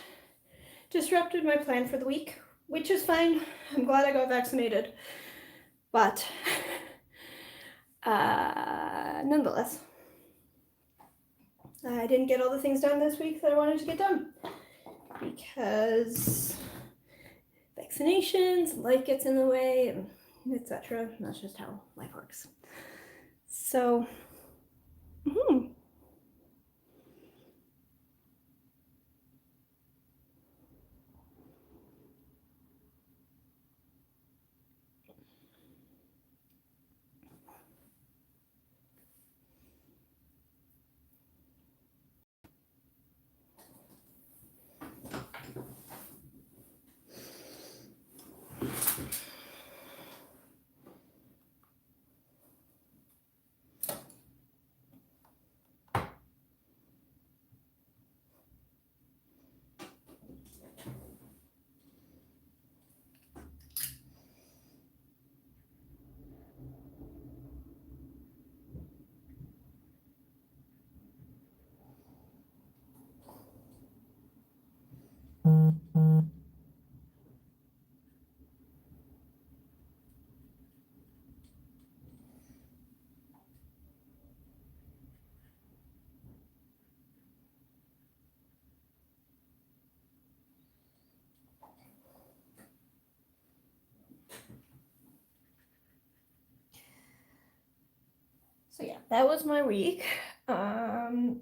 disrupted my plan for the week, which is fine. I'm glad I got vaccinated. But nonetheless, I didn't get all the things done this week that I wanted to get done because vaccinations, life gets in the way, etc. That's just how life works. So, So yeah, that was my week. And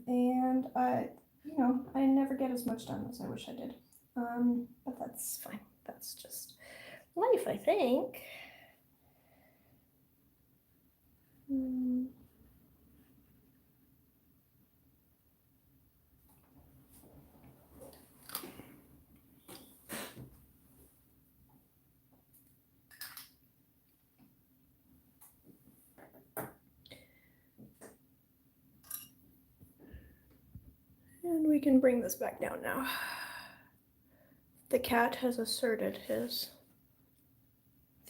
I never get as much done as I wish I did. But that's fine. That's just life, I think. And we can bring this back down now. The cat has asserted his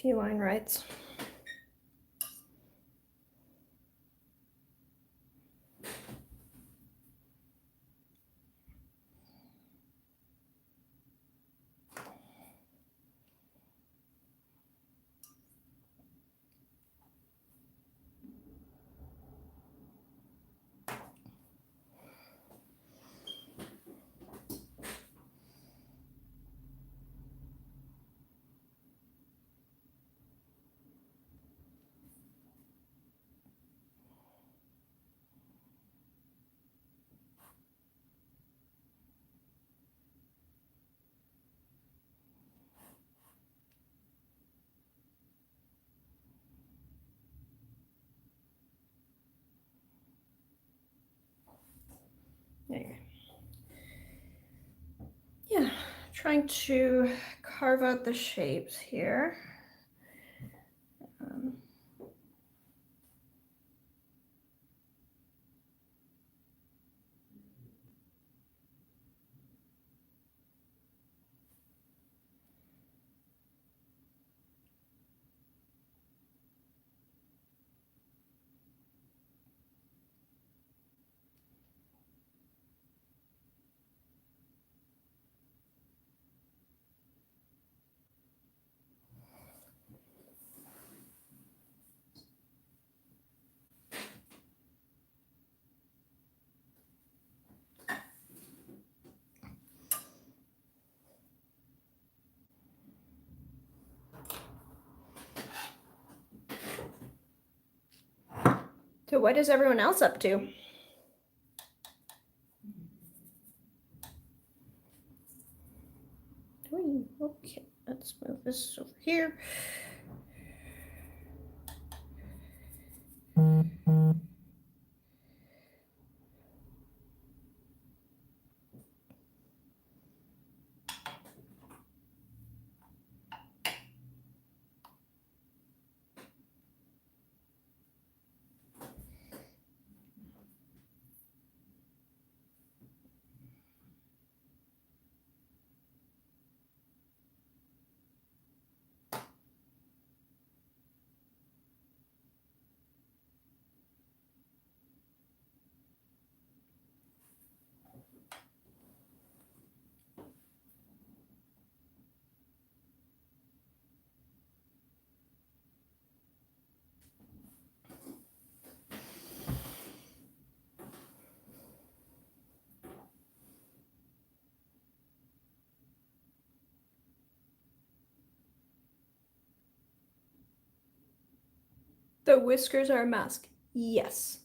feline rights. Anyway. Yeah, trying to carve out the shapes here. So what is everyone else up to? Okay, let's move this over here. The whiskers are a mask. Yes.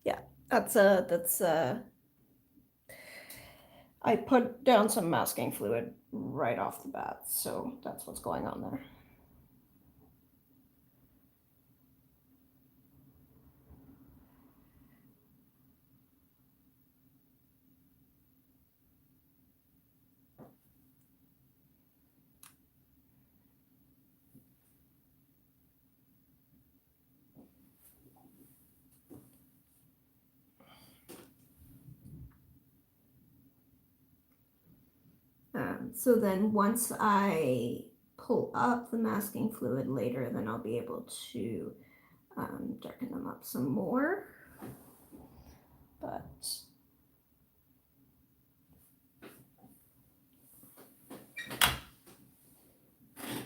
Yeah, that's I put down some masking fluid right off the bat, so that's what's going on there. So then once I pull up the masking fluid later, then I'll be able to darken them up some more. But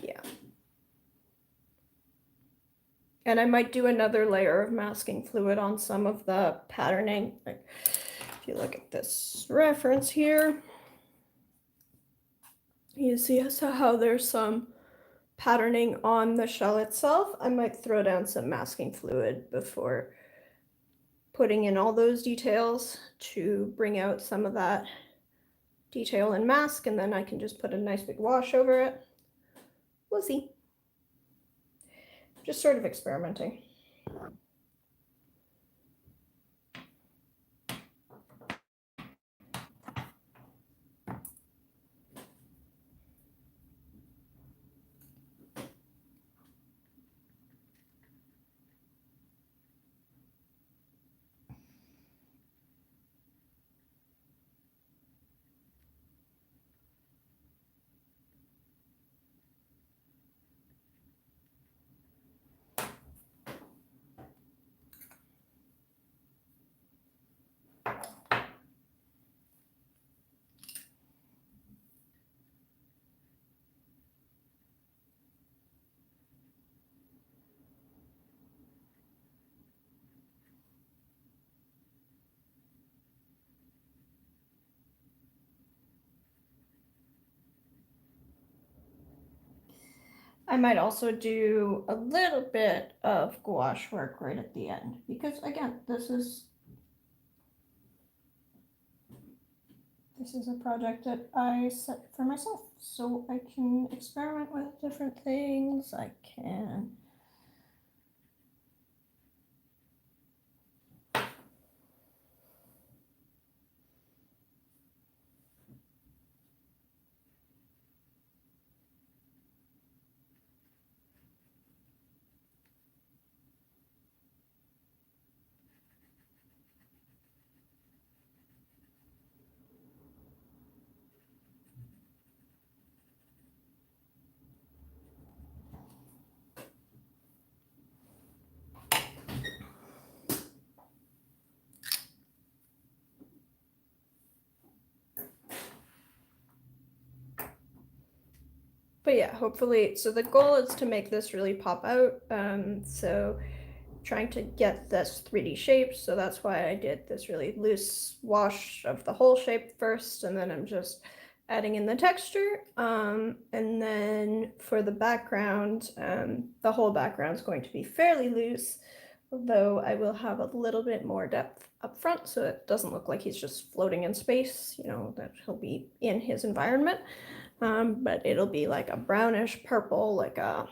yeah. And I might do another layer of masking fluid on some of the patterning. Like if you look at this reference here, you see how there's some patterning on the shell itself. I might throw down some masking fluid before putting in all those details to bring out some of that detail and mask, and then I can just put a nice big wash over it. We'll see. Just sort of experimenting. I might also do a little bit of gouache work right at the end, because again, this is a project that I set for myself, so I can experiment with different things. I can but yeah, hopefully, so the goal is to make this really pop out. So trying to get this 3D shape, so that's why I did this really loose wash of the whole shape first, and then I'm just adding in the texture. And then for the background, the whole background is going to be fairly loose, although I will have a little bit more depth up front so it doesn't look like he's just floating in space, you know, that he'll be in his environment. But it'll be like a brownish purple, like a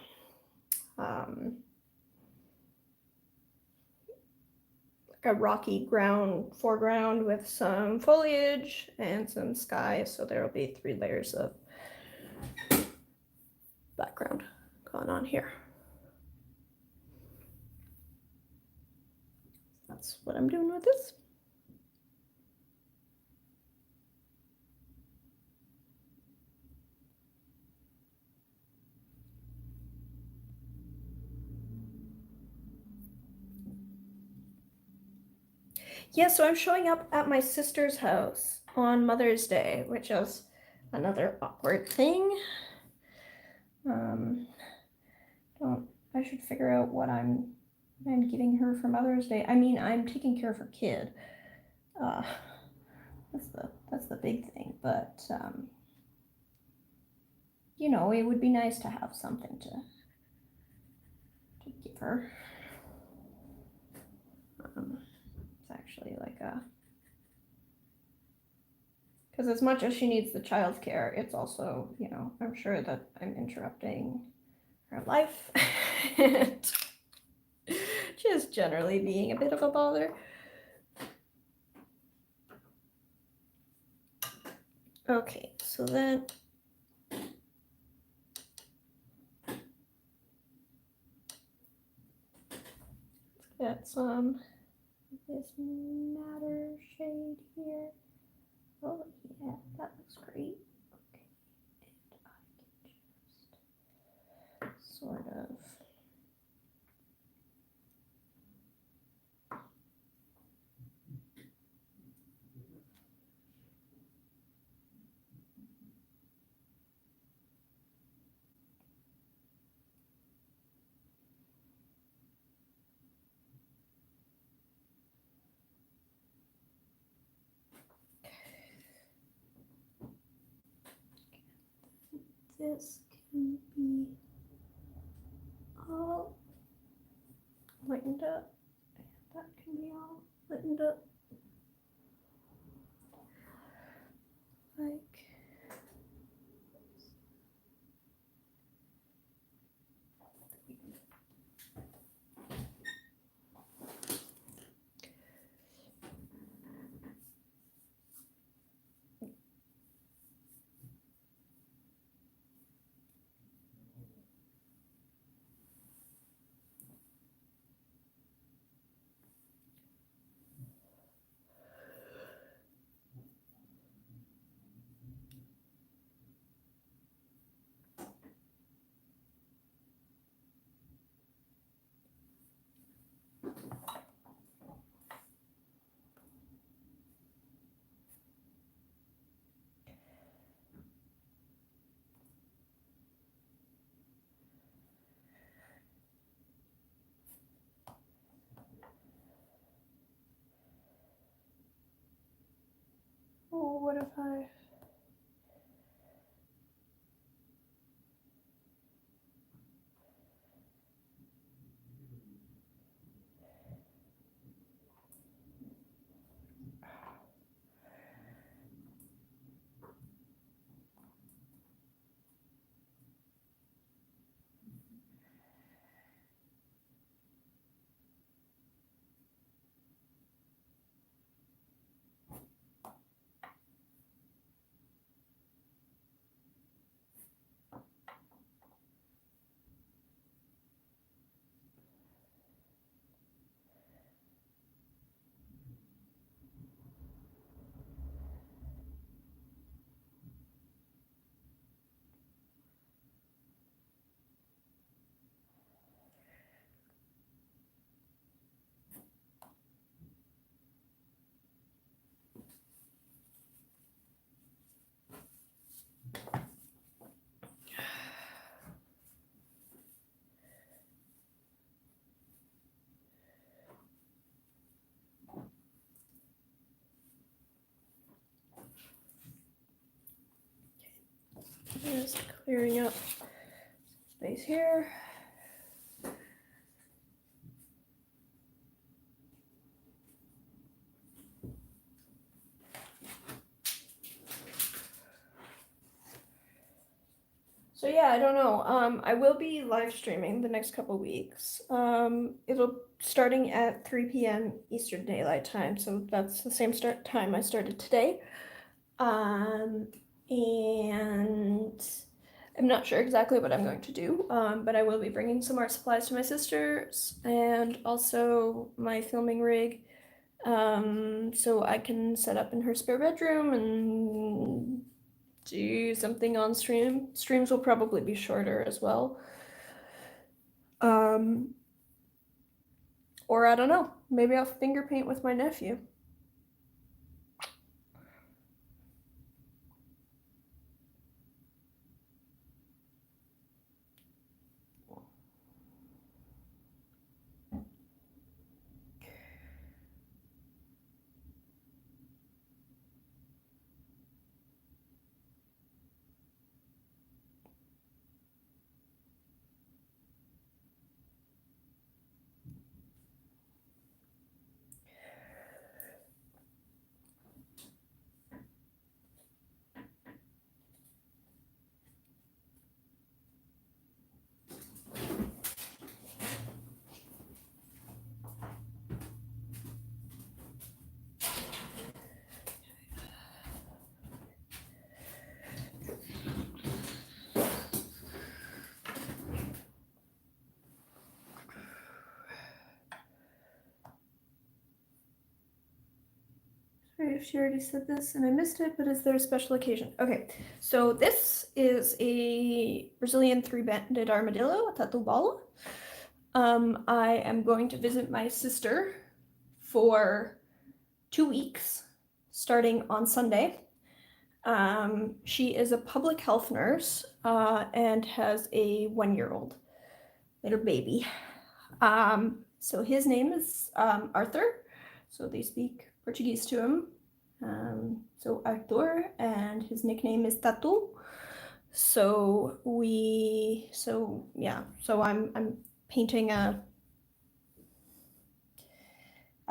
rocky ground foreground with some foliage and some sky, so there will be 3 layers of background going on here. That's what I'm doing with this. Yeah, so I'm showing up at my sister's house on Mother's Day, which is another awkward thing. I should figure out what I'm giving her for Mother's Day. I mean, I'm taking care of her kid. That's the big thing, but you know, it would be nice to have something to give her. It's actually like because as much as she needs the childcare, it's also, you know, I'm sure that I'm interrupting her life and just generally being a bit of a bother. Okay, so then let's get some of this madder shade here. Oh yeah, that looks great. Okay, and I can just sort of this can be all lightened up, and that can be all lightened up. Like oh, what if clearing up space here. So yeah, I don't know. I will be live streaming the next couple weeks. It'll starting at 3 p.m. Eastern Daylight Time, so that's the same start time I started today. And I'm not sure exactly what I'm going to do, but I will be bringing some art supplies to my sister's and also my filming rig, so I can set up in her spare bedroom and do something on stream. Streams will probably be shorter as well. Or I don't know, maybe I'll finger paint with my nephew. Sorry if she already said this and I missed it, but is there a special occasion? Okay, so this is a Brazilian three-banded armadillo, a tatu bala. I am going to visit my sister for 2 weeks, starting on Sunday. She is a public health nurse and has a 1-year-old little baby. So his name is Arthur. So they speak Portuguese to him. So Arthur, and his nickname is Tatu. So I'm painting a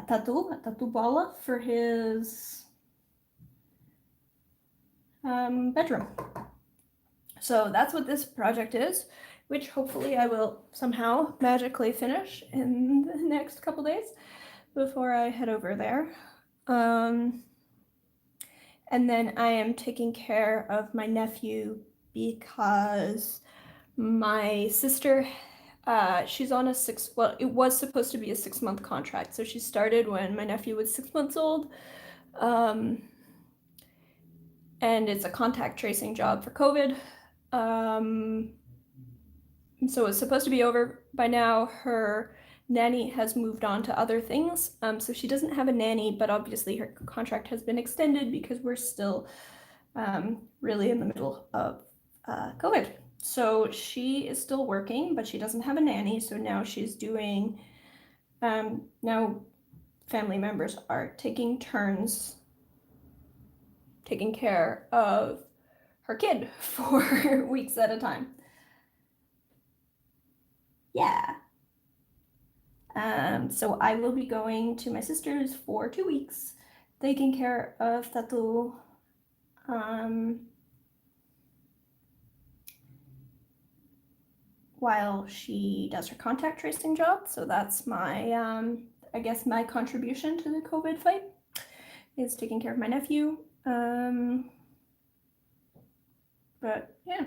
tatu bala for his bedroom. So that's what this project is, which hopefully I will somehow magically finish in the next couple days before I head over there. And then I am taking care of my nephew because my sister, she's on it was supposed to be a 6-month contract. So she started when my nephew was 6 months old. And it's a contact tracing job for COVID. So it's supposed to be over by now. Her nanny has moved on to other things, so she doesn't have a nanny, but obviously her contract has been extended because we're still really in the middle of COVID. So she is still working, but she doesn't have a nanny, so now she's doing, now family members are taking turns taking care of her kid for weeks at a time. Yeah. So I will be going to my sister's for 2 weeks, taking care of Tatu, while she does her contact tracing job. So that's my, I guess my contribution to the COVID fight is taking care of my nephew. But yeah.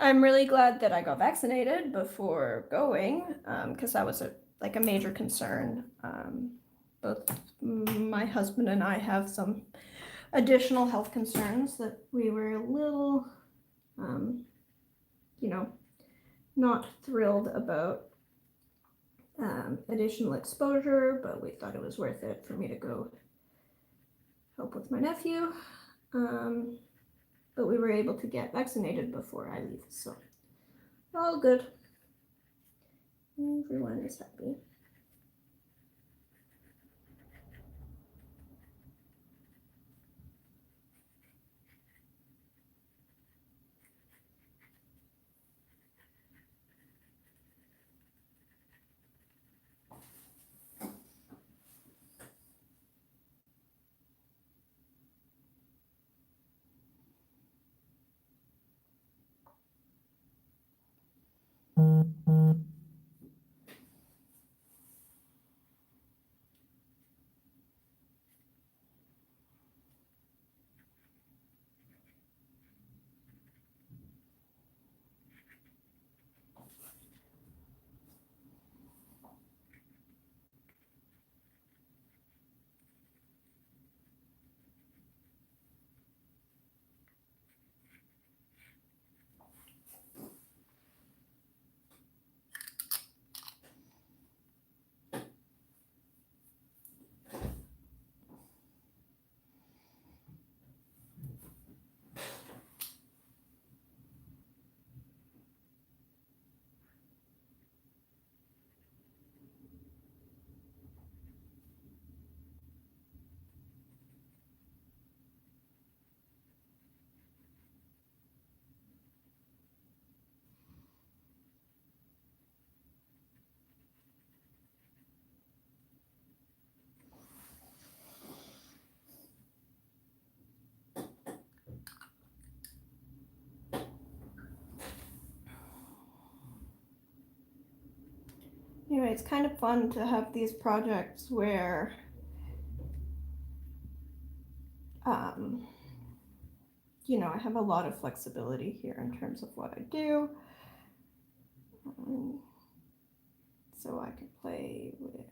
I'm really glad that I got vaccinated before going, because that was a major concern. Both my husband and I have some additional health concerns that we were a little, not thrilled about additional exposure, but we thought it was worth it for me to go help with my nephew. But we were able to get vaccinated before I leave, so all good. Everyone is happy. Anyway, it's kind of fun to have these projects where you know, I have a lot of flexibility here in terms of what I do. So I can play with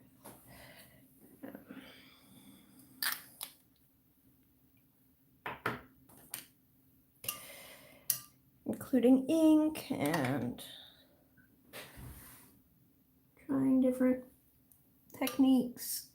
including ink and trying different techniques.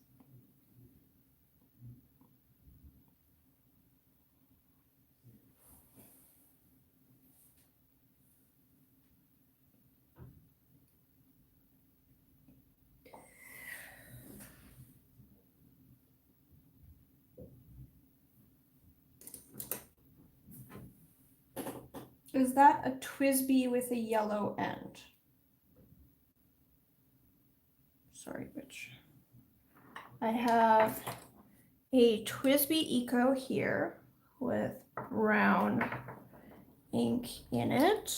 Is that a TWSBI with a yellow end? Sorry, which? I have a TWSBI Eco here with brown ink in it.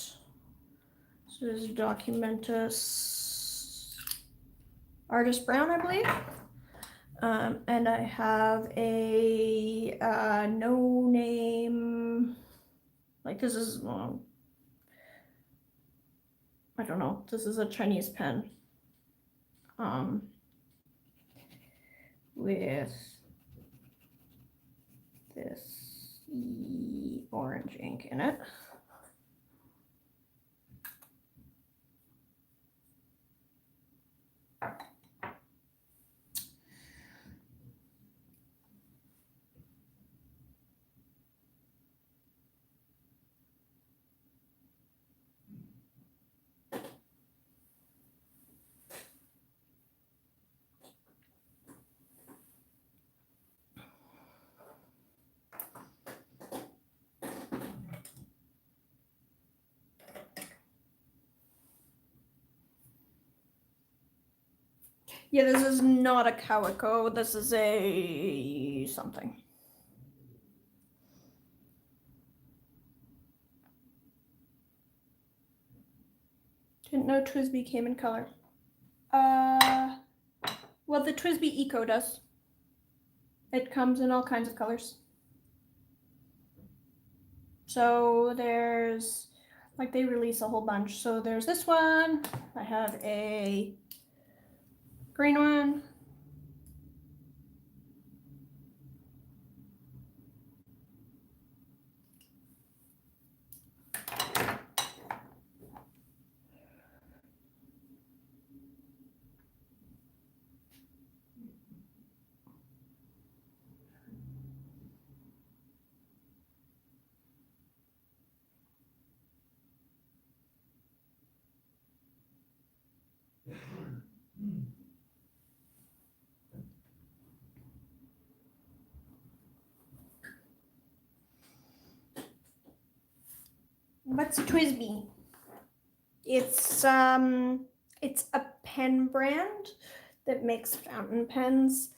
So this is Documentus Artist Brown, I believe. And I have a no name, like this is, I don't know, this is a Chinese pen with this orange ink in it. Yeah, this is not a Calico. This is a something. Didn't know TWSBI came in color. Well, the TWSBI Eco does. It comes in all kinds of colors. So there's, like, they release a whole bunch. So there's this one. I have a green one. What's TWSBI? It's a pen brand that makes fountain pens.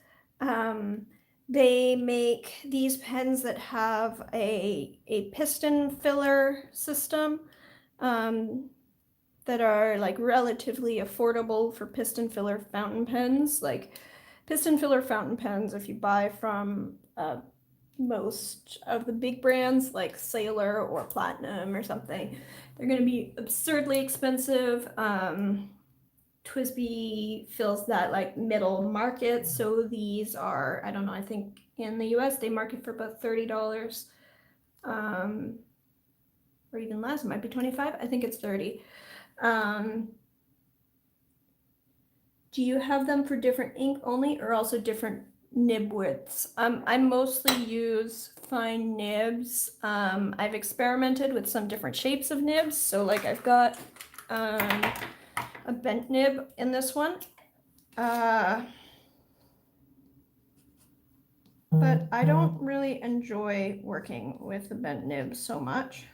They make these pens that have a piston filler system. that are like relatively affordable for piston filler fountain pens. Like piston filler fountain pens, if you buy from most of the big brands like Sailor or Platinum or something, they're going to be absurdly expensive. TWSBI fills that like middle market, so these are, I don't know, I think in the US they market for about $30, or even less. It might be 25. I think it's 30. Do you have them for different ink only or also different nib widths? I mostly use fine nibs. I've experimented with some different shapes of nibs. So like I've got a bent nib in this one. But I don't really enjoy working with the bent nib so much.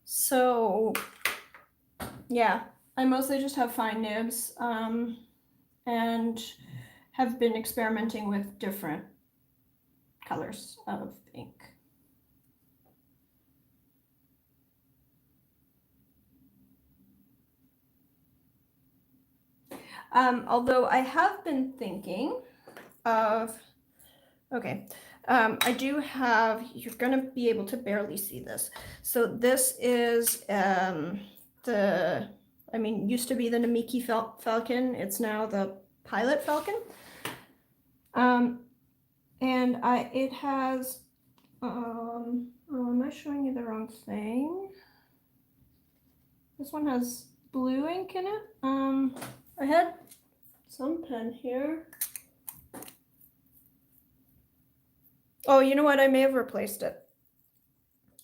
So yeah, I mostly just have fine nibs, and have been experimenting with different colors of ink. Although I have been thinking of, okay, I do have, you're gonna be able to barely see this. So this is used to be the Namiki Falcon. It's now the Pilot Falcon. And it has, oh, am I showing you the wrong thing? This one has blue ink in it. I had some pen here. Oh, you know what? I may have replaced it.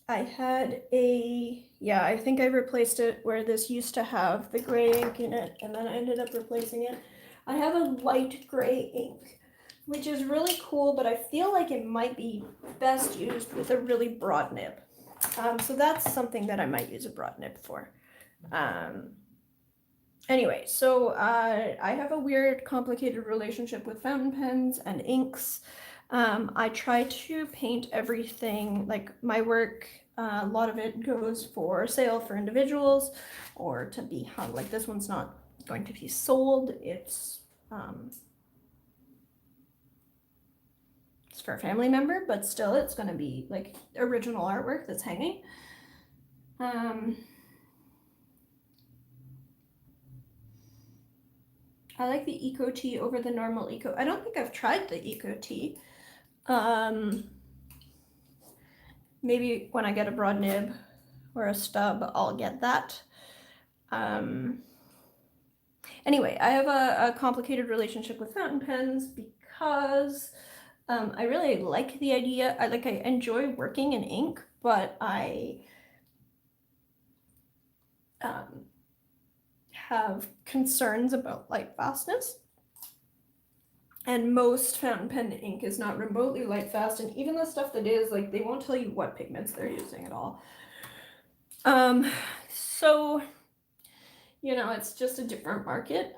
I had I think I replaced it where this used to have the gray ink in it, and then I ended up replacing it. I have a light gray ink, which is really cool, but I feel like it might be best used with a really broad nib. So that's something that I might use a broad nib for. Anyway, so I have a weird, complicated relationship with fountain pens and inks. I try to paint everything, like my work, a lot of it goes for sale for individuals or to be hung. Like this one's not going to be sold, it's for a family member, but still it's going to be like original artwork that's hanging. I like the Eco Tea over the normal Eco. I don't think I've tried the Eco Tea. Maybe when I get a broad nib or a stub, I'll get that. Anyway, I have a complicated relationship with fountain pens because I really like the idea. I enjoy working in ink, but I have concerns about light fastness. And most fountain pen ink is not remotely light fast, and even the stuff that is, like, they won't tell you what pigments they're using at all. So, you know, it's just a different market.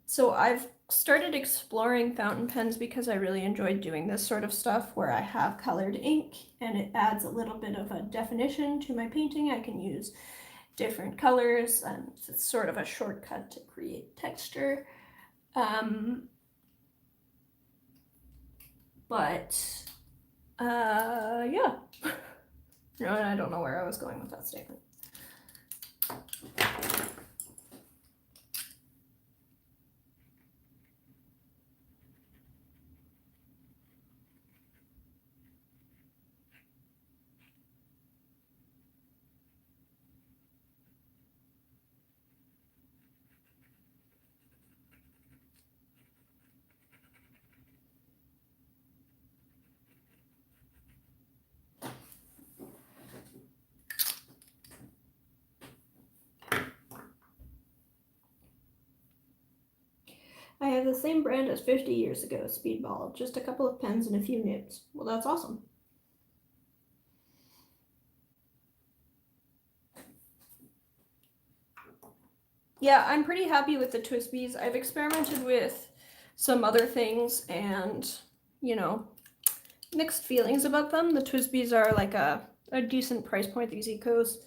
So I've started exploring fountain pens because I really enjoyed doing this sort of stuff where I have colored ink and it adds a little bit of a definition to my painting. I can use different colors and it's sort of a shortcut to create texture. Yeah. No, I don't know where I was going with that statement. I have the same brand as 50 years ago, Speedball, just a couple of pens and a few nibs. Well, that's awesome. Yeah, I'm pretty happy with the TWSBIs. I've experimented with some other things and, you know, mixed feelings about them. The TWSBIs are like a decent price point, these Ecos.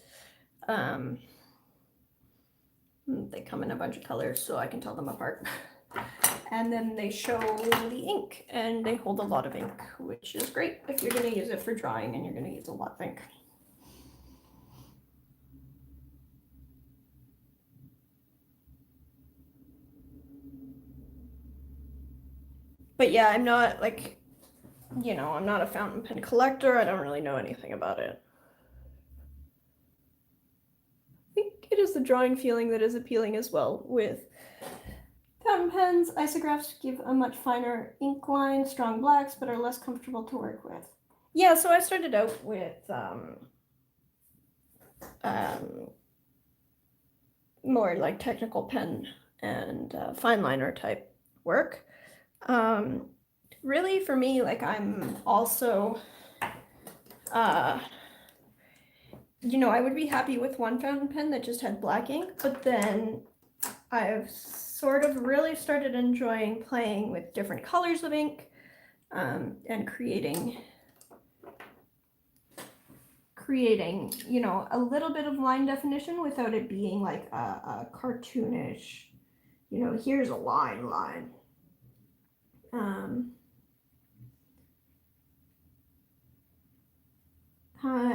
They come in a bunch of colors so I can tell them apart. And then they show the ink, and they hold a lot of ink, which is great if you're going to use it for drawing and you're going to use a lot of ink. But yeah, I'm not like, you know, I'm not a fountain pen collector. I don't really know anything about it. I think it is the drawing feeling that is appealing as well. With fountain pens, isographs give a much finer ink line, strong blacks, but are less comfortable to work with. Yeah, so I started out with more like technical pen and fine liner type work. Really, for me, like I'm also, you know, I would be happy with one fountain pen that just had black ink, but then I've sort of really started enjoying playing with different colors of ink, and creating, you know, a little bit of line definition without it being like a cartoonish, you know, here's a line.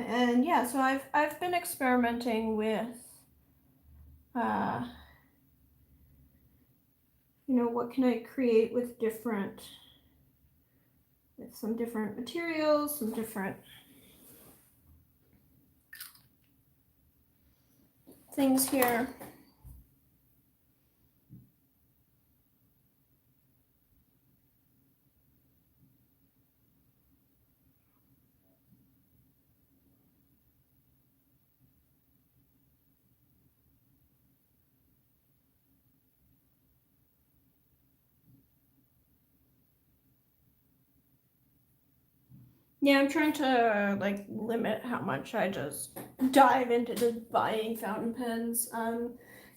And yeah, so I've been experimenting with, you know, what can I create with some different materials, some different things here. Yeah, I'm trying to like limit how much I just dive into buying fountain pens.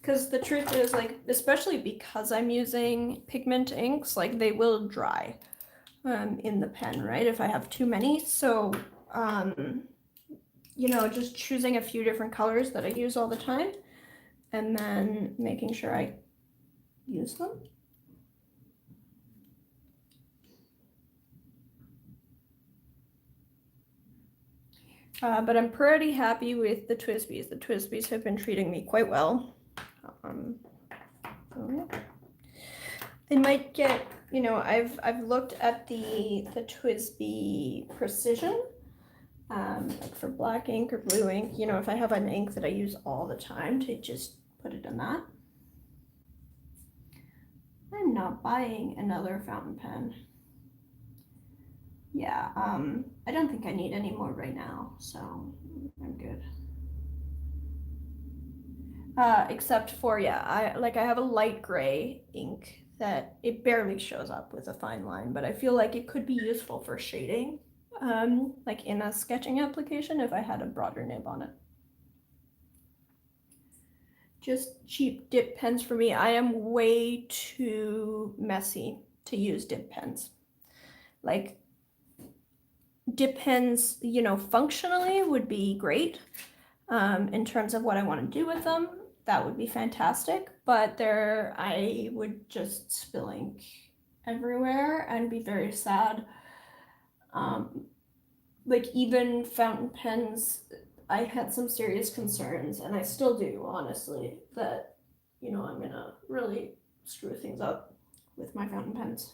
Because the truth is, like, especially because I'm using pigment inks, like they will dry in the pen, right? If I have too many. So, you know, just choosing a few different colors that I use all the time and then making sure I use them. But I'm pretty happy with the TWSBIs. The TWSBIs have been treating me quite well. So yeah. They might get, you know, I've looked at the TWSBI Precision, like for black ink or blue ink. You know, if I have an ink that I use all the time, to just put it in that. I'm not buying another fountain pen. Yeah, I don't think I need any more right now, so I'm good. Except for, yeah, I have a light gray ink that it barely shows up with a fine line, but I feel like it could be useful for shading, like in a sketching application if I had a broader nib on it. Just cheap dip pens for me. I am way too messy to use dip pens. Like, dip pens, you know, functionally would be great. In terms of what I want to do with them, that would be fantastic. But I would just spill ink everywhere and be very sad. Like even fountain pens, I had some serious concerns, and I still do, honestly, that, you know, I'm gonna really screw things up with my fountain pens.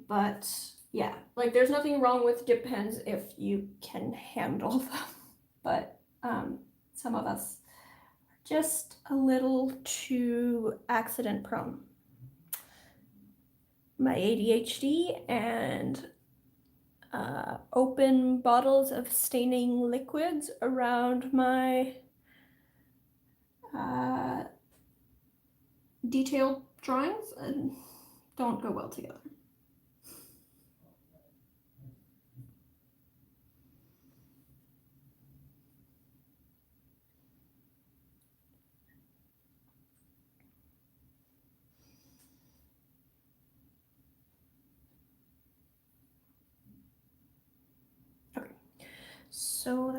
But yeah, like there's nothing wrong with dip pens if you can handle them. But some of us are just a little too accident prone. My ADHD and open bottles of staining liquids around my detailed drawings don't go well together.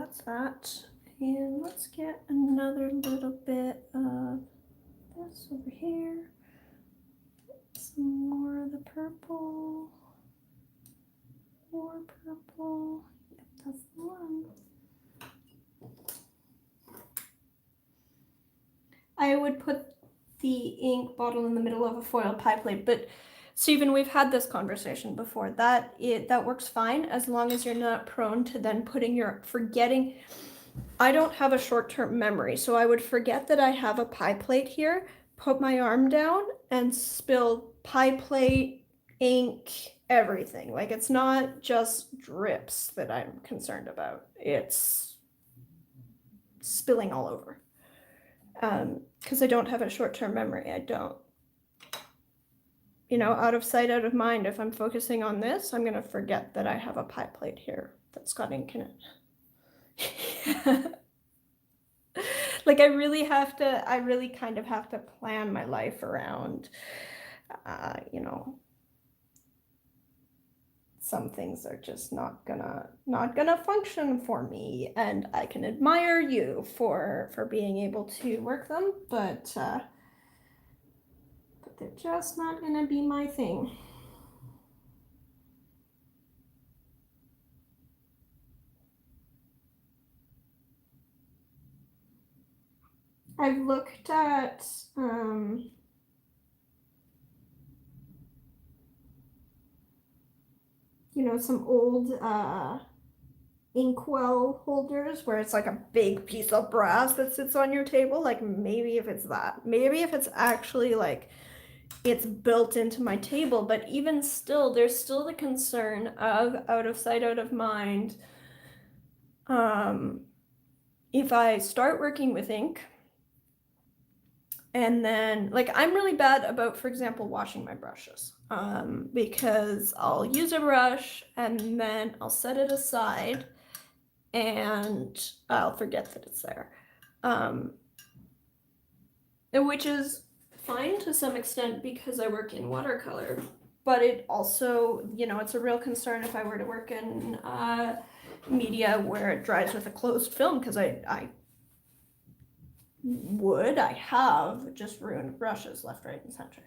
that's that. And let's get another little bit of this over here. Some more of the purple. More purple. Yep, that's the one. I would put the ink bottle in the middle of a foil pie plate, but Stephen, we've had this conversation before. That works fine as long as you're not prone to then forgetting. I don't have a short-term memory, so I would forget that I have a pie plate here, put my arm down, and spill pie plate, ink, everything. Like, it's not just drips that I'm concerned about. It's spilling all over. Because I don't have a short-term memory. I don't. You know, out of sight, out of mind. If I'm focusing on this, I'm going to forget that I have a pie plate here that's got ink in it. Like, I really kind of have to plan my life around, you know, some things are just not gonna function for me, and I can admire you for being able to work them, but they're just not gonna be my thing. I've looked at you know, some old inkwell holders where it's like a big piece of brass that sits on your table. Like, maybe if it's that, maybe if it's actually like it's built into my table. But even still, there's still the concern of out of sight, out of mind. If I start working with ink, and then, like, I'm really bad about, for example, washing my brushes, because I'll use a brush and then I'll set it aside and I'll forget that it's there, which is fine to some extent because I work in watercolor, but it also, you know, it's a real concern if I were to work in media where it dries with a closed film, because I have just ruined brushes left, right, and center.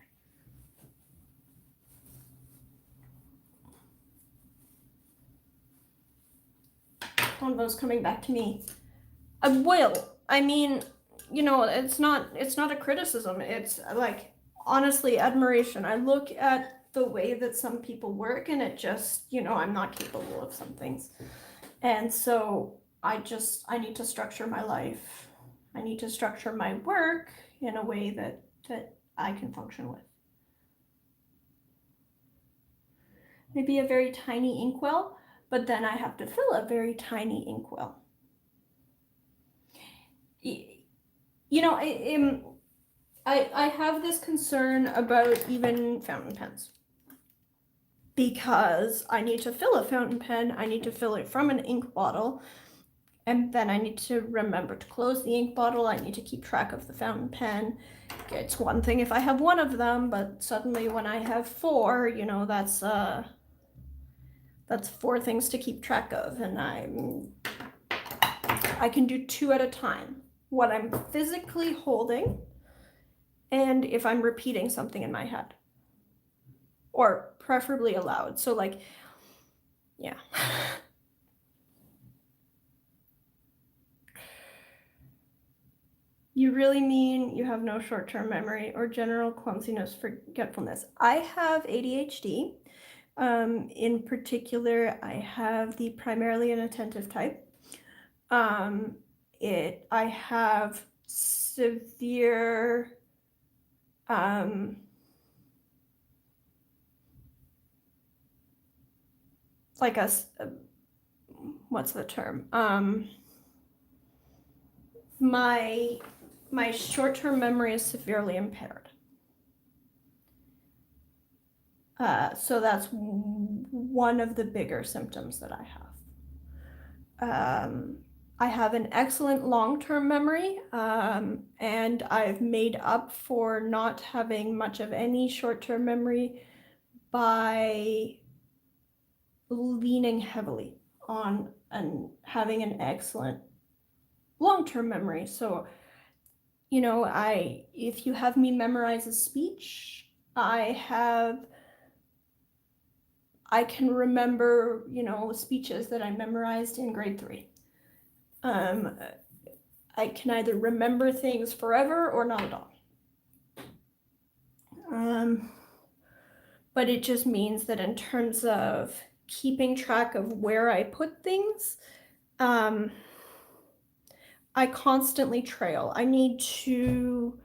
One of those coming back to me. Well, I mean, you know, it's not a criticism. It's like, honestly, admiration. I look at the way that some people work and it just, you know, I'm not capable of some things. And so I need to structure my life. I need to structure my work in a way that I can function with. Maybe a very tiny inkwell, but then I have to fill a very tiny inkwell. You know, I have this concern about even fountain pens, because I need to fill a fountain pen, I need to fill it from an ink bottle, and then I need to remember to close the ink bottle. I need to keep track of the fountain pen. It's one thing if I have one of them, but suddenly when I have four, you know, that's 4 things to keep track of, and I can do 2 at a time. What I'm physically holding, and if I'm repeating something in my head, or preferably aloud. So, like, yeah. You really mean you have no short-term memory or general clumsiness, forgetfulness? I have ADHD. In particular, I have the primarily inattentive type. I have severe like what's the term? My short-term memory is severely impaired. So that's one of the bigger symptoms that I have. I have an excellent long-term memory, and I've made up for not having much of any short-term memory by leaning heavily on having an excellent long-term memory. So, you know, if you have me memorize a speech, I can remember, you know, speeches that I memorized in grade 3. I can either remember things forever or not at all. But it just means that in terms of keeping track of where I put things, I constantly trail. I need to,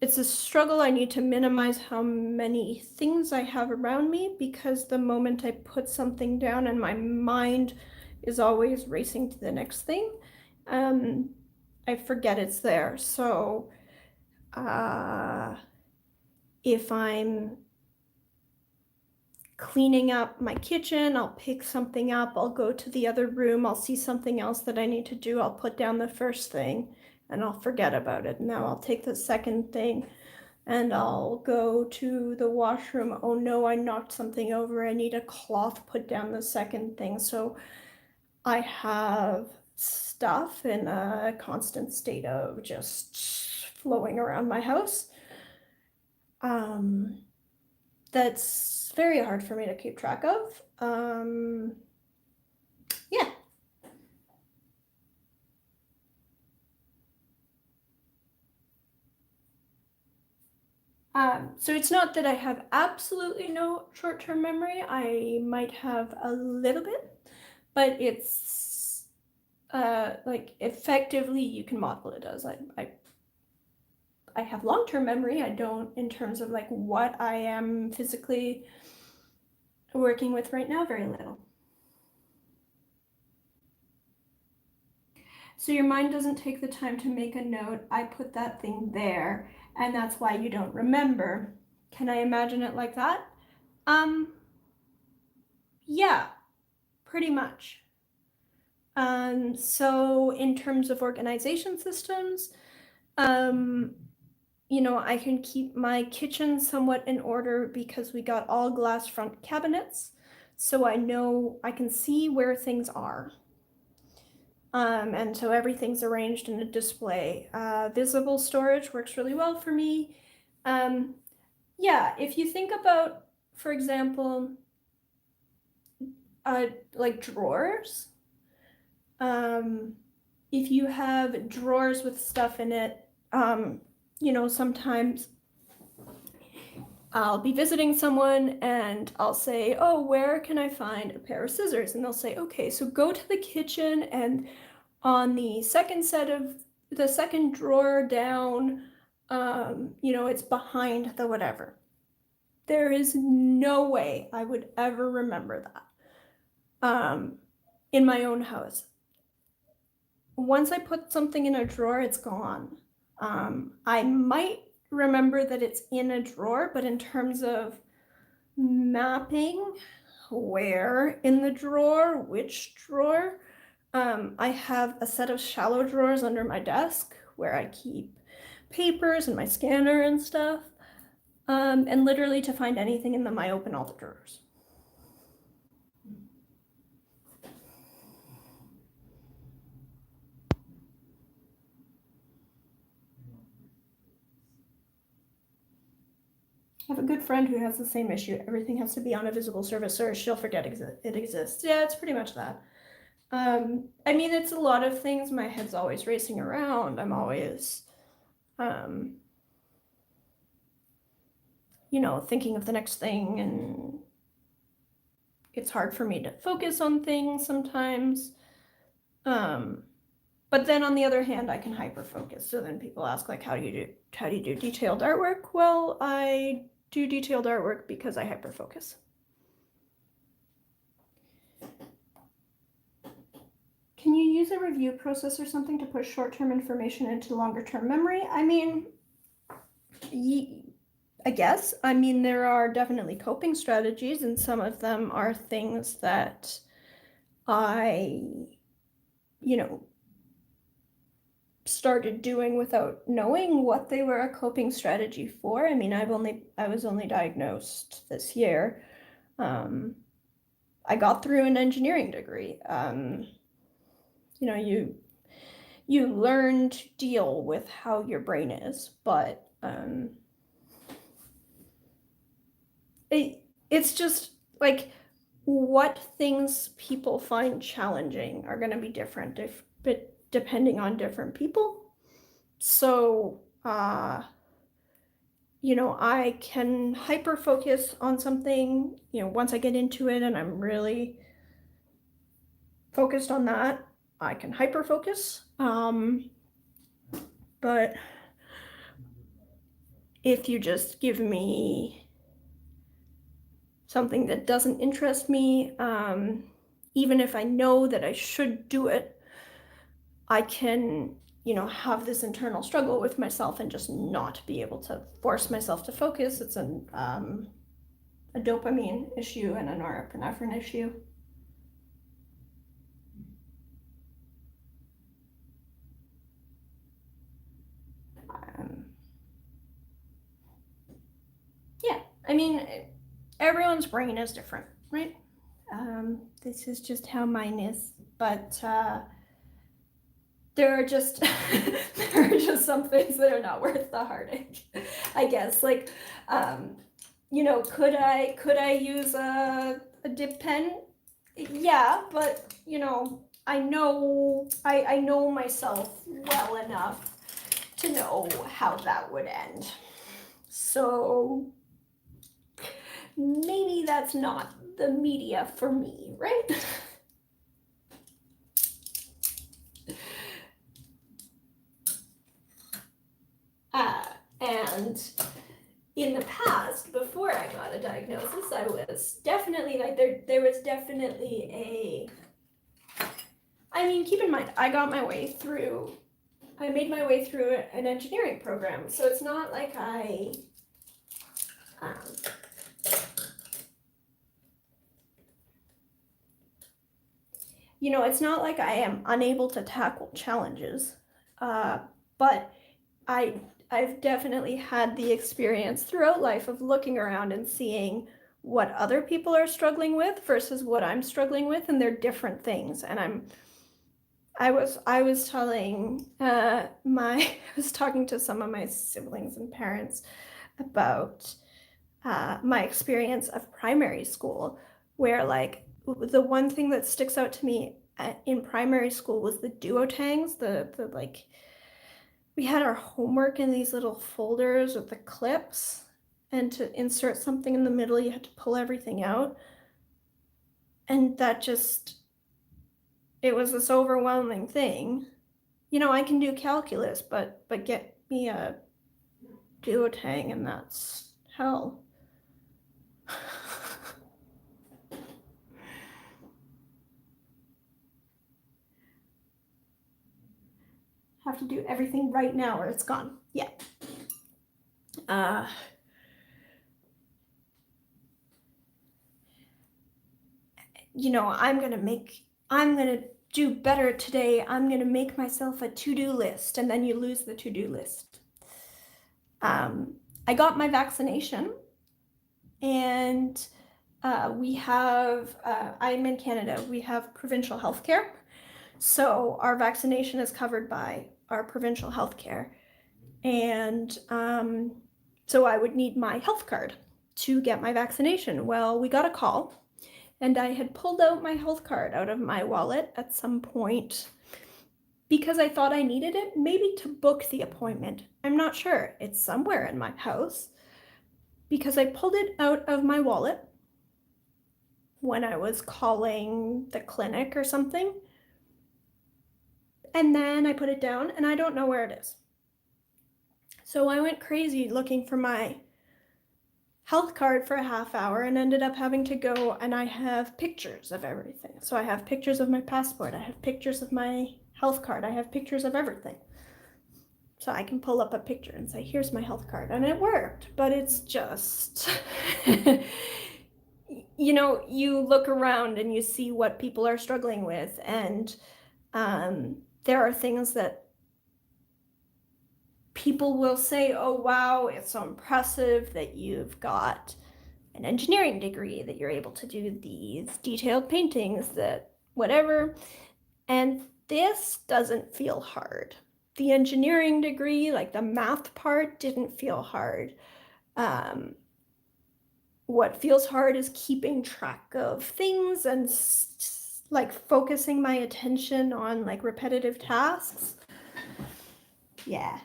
it's a struggle. I need to minimize how many things I have around me, because the moment I put something down and my mind is always racing to the next thing, I forget it's there. So if I'm cleaning up my kitchen, I'll pick something up, I'll go to the other room, I'll see something else that I need to do, I'll put down the first thing and I'll forget about it. Now I'll take the second thing and I'll go to the washroom. Oh no, I knocked something over, I need a cloth, put down the second thing. So I have stuff in a constant state of just flowing around my house. That's very hard for me to keep track of. Yeah. So it's not that I have absolutely no short-term memory. I might have a little bit, but it's like effectively you can model it as I have long-term memory. I don't, in terms of like what I am physically working with right now, very little. So your mind doesn't take the time to make a note. I put that thing there, and that's why you don't remember. Can I imagine it like that? Yeah, pretty much. So in terms of organization systems, you know, I can keep my kitchen somewhat in order because we got all glass front cabinets. So I know I can see where things are. And so everything's arranged in a display. Visible storage works really well for me. Yeah, if you think about, for example, like drawers, if you have drawers with stuff in it, you know, sometimes I'll be visiting someone and I'll say, oh, where can I find a pair of scissors? And they'll say, okay, so go to the kitchen and on the second drawer down, you know, it's behind the whatever. There is no way I would ever remember that in my own house. Once I put something in a drawer, it's gone. I might remember that it's in a drawer, but in terms of mapping where in the drawer, which drawer, I have a set of shallow drawers under my desk where I keep papers and my scanner and stuff. And literally to find anything in them, I open all the drawers. I have a good friend who has the same issue. Everything has to be on a visible surface or she'll forget it exists. Yeah, it's pretty much that. I mean, it's a lot of things. My head's always racing around. I'm always, you know, thinking of the next thing, and it's hard for me to focus on things sometimes. But then on the other hand, I can hyper focus. So then people ask, like, how do you do detailed artwork? Well, I do detailed artwork because I hyper focus. Can you use a review process or something to push short-term information into longer-term memory? I mean, I guess. I mean, there are definitely coping strategies, and some of them are things that I, you know, started doing without knowing what they were a coping strategy for. I mean, I was only diagnosed this year. I got through an engineering degree. You know, you learn to deal with how your brain is, but it's just like what things people find challenging are going to be different depending on different people. So, you know, I can hyper focus on something, you know, once I get into it and I'm really focused on that, I can hyper focus. But if you just give me something that doesn't interest me, even if I know that I should do it, I can, you know, have this internal struggle with myself and just not be able to force myself to focus. It's a dopamine issue and a norepinephrine issue. Yeah, I mean, everyone's brain is different, right? This is just how mine is, but there are just there are just some things that are not worth the heartache, I guess. Like, you know, could I use a dip pen? Yeah, but you know, I know myself well enough to know how that would end. So maybe that's not the media for me, right? And in the past, before I got a diagnosis, I was definitely like there was definitely a. I mean, keep in mind, I made my way through an engineering program, so it's not like um, you know, it's not like I am unable to tackle challenges, but I've definitely had the experience throughout life of looking around and seeing what other people are struggling with versus what I'm struggling with, and they're different things. And I was telling I was talking to some of my siblings and parents about my experience of primary school, where like the one thing that sticks out to me in primary school was the duotangs, the like we had our homework in these little folders with the clips, and to insert something in the middle, you had to pull everything out. And that just, it was this overwhelming thing. You know, I can do calculus, but get me a duotang and that's hell. Have to do everything right now or it's gone. Yeah. You know, I'm gonna do better today. I'm gonna make myself a to-do list, and then you lose the to-do list. I got my vaccination, and we have, I'm in Canada, we have provincial health care. So our vaccination is covered by our provincial health care. And so I would need my health card to get my vaccination. Well, we got a call, and I had pulled out my health card out of my wallet at some point because I thought I needed it, maybe to book the appointment. I'm not sure. It's somewhere in my house because I pulled it out of my wallet when I was calling the clinic or something. And then I put it down and I don't know where it is. So I went crazy looking for my health card for a half hour and ended up having to go, and I have pictures of everything. So I have pictures of my passport, I have pictures of my health card, I have pictures of everything. So I can pull up a picture and say, here's my health card. And it worked, but it's just, you know, you look around and you see what people are struggling with, and there are things that people will say, oh wow, it's so impressive that you've got an engineering degree, that you're able to do these detailed paintings, that whatever. And this doesn't feel hard. The engineering degree, like the math part, didn't feel hard. What feels hard is keeping track of things and like focusing my attention on like repetitive tasks. Yeah.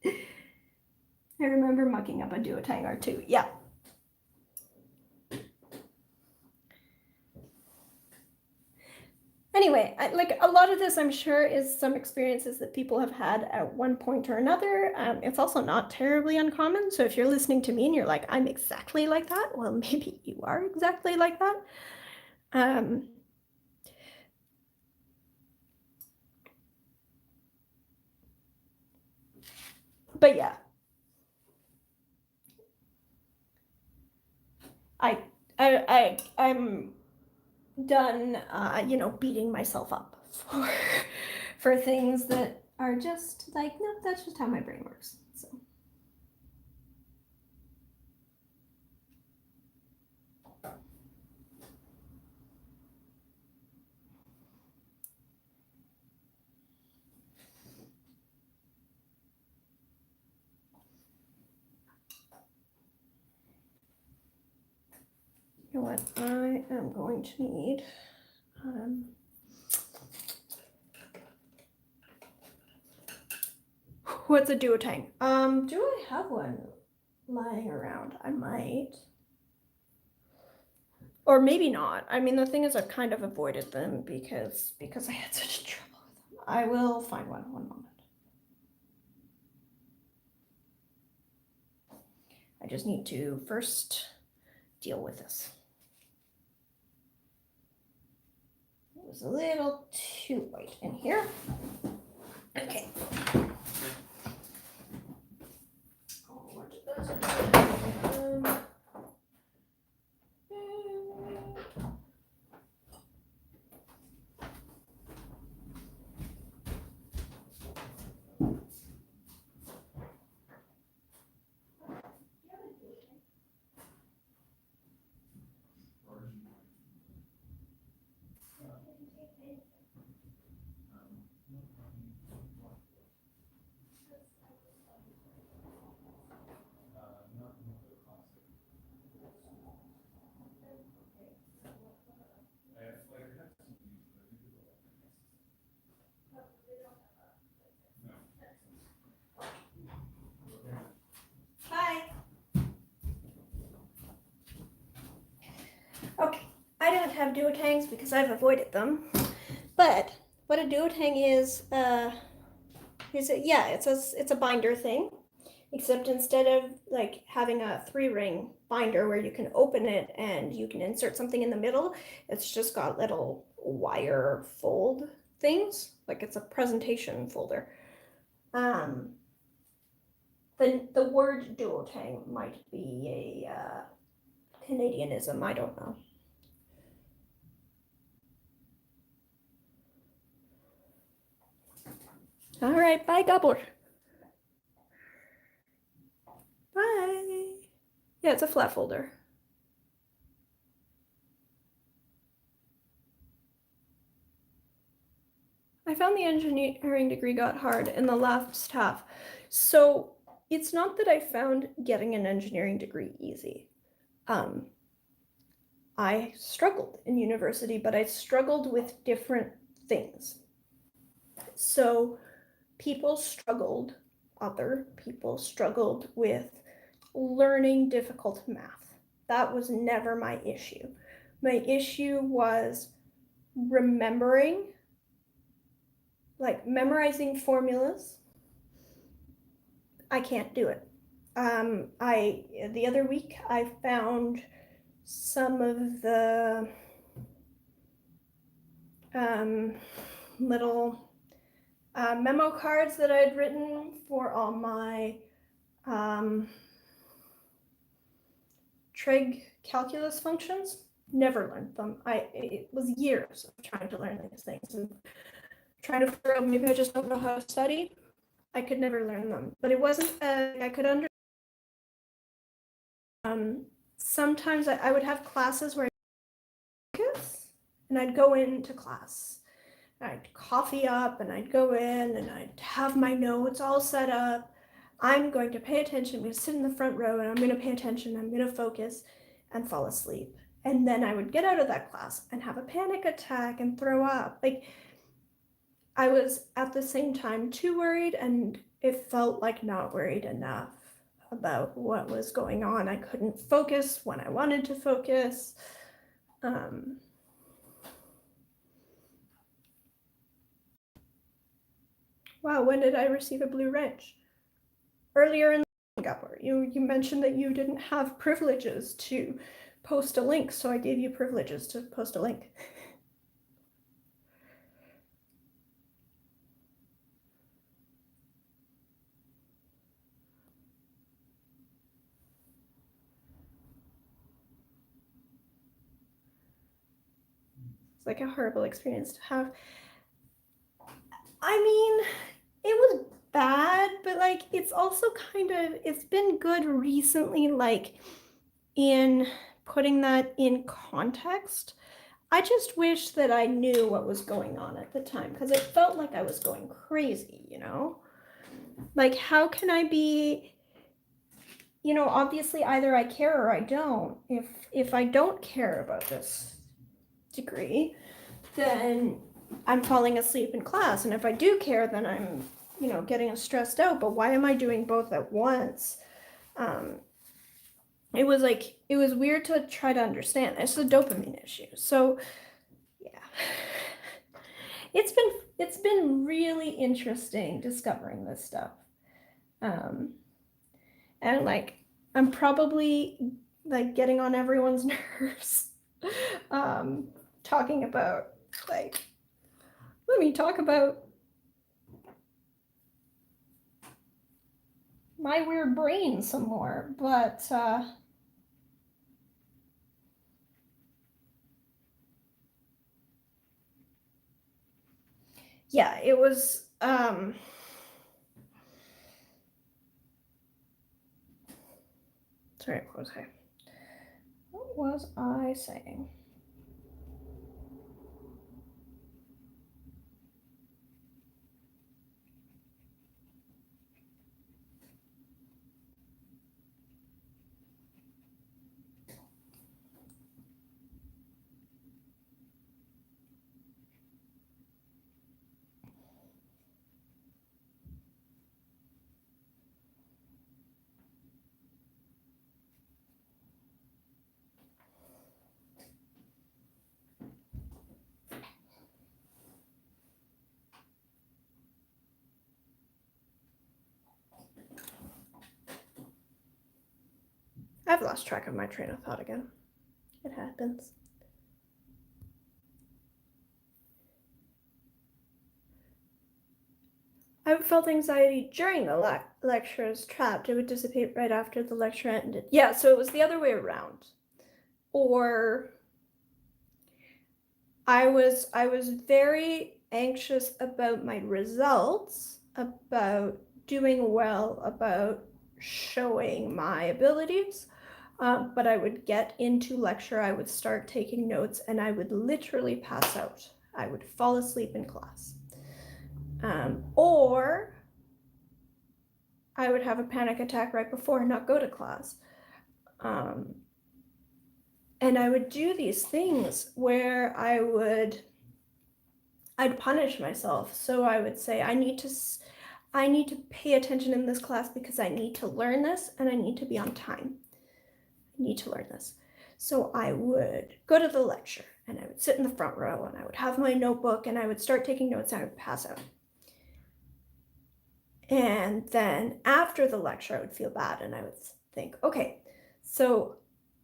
I remember mucking up a duotang or two. Yeah. Anyway, like a lot of this, I'm sure, is some experiences that people have had at one point or another. It's also not terribly uncommon. So if you're listening to me and you're like, I'm exactly like that, well, maybe you are exactly like that. But yeah, I'm done, beating myself up for things that are just like, no, that's just how my brain works. So. You know what I am going to need? What's a duotang? Do I have one lying around? I might. Or maybe not. I mean, the thing is, I've kind of avoided them because I had such trouble with them. I will find one moment. I just need to first deal with this. It was a little too white in here. Okay. Okay, I don't have duotangs because I've avoided them. But what a duotang is it's a binder thing, except instead of like having a 3-ring binder where you can open it and you can insert something in the middle, it's just got little wire fold things, like it's a presentation folder. The word duotang might be a Canadianism, I don't know. All right, bye, Gobbler. Bye. Yeah, it's a flat folder. I found the engineering degree got hard in the last half. So it's not that I found getting an engineering degree easy. I struggled in university, but I struggled with different things. So other people struggled with learning difficult math. That was never my issue. My issue was memorizing formulas. I can't do it. The other week I found some of the little memo cards that I'd written for all my trig calculus functions. Never learned them. It was years of trying to learn these things and trying to figure out maybe I just don't know how to study. I could never learn them, but it wasn't I could understand. Sometimes I would have classes where I'd focus, and I'd go into class. I'd coffee up, and I'd go in, and I'd have my notes all set up. I'm going to pay attention. I'm going to sit in the front row, and I'm going to pay attention. I'm going to focus and fall asleep. And then I would get out of that class and have a panic attack and throw up. Like, I was at the same time too worried, and it felt like not worried enough about what was going on. I couldn't focus when I wanted to focus. Wow, when did I receive a blue wrench? Earlier in the hour, you mentioned that you didn't have privileges to post a link, so I gave you privileges to post a link. It's like a horrible experience to have. I mean, it was bad, but like it's also kind of, it's been good recently, like in putting that in context. I just wish that I knew what was going on at the time, because it felt like I was going crazy, you know? Like, how can I be, you know, obviously either I care or I don't. If I don't care about this degree, then I'm falling asleep in class. And if I do care, then I'm, you know, getting stressed out. But why am I doing both at once? It was like, it was weird to try to understand. It's a dopamine issue. So yeah. It's been really interesting discovering this stuff. And like I'm probably like getting on everyone's nerves. Talking about like, let me talk about my weird brain some more, but yeah, it was sorry, what was I saying? I've lost track of my train of thought again. It happens. I felt anxiety during the lectures trapped. It would dissipate right after the lecture ended. Yeah, so it was the other way around. Or I was very anxious about my results, about doing well, about showing my abilities. But I would get into lecture, I would start taking notes, and I would literally pass out. I would fall asleep in class. Or I would have a panic attack right before and not go to class. And I would do these things where I'd punish myself. So I would say, I need to pay attention in this class because I need to learn this and I need to be on time. I need to learn this. So I would go to the lecture and I would sit in the front row and I would have my notebook and I would start taking notes and I would pass out. And then after the lecture, I would feel bad and I would think, okay, so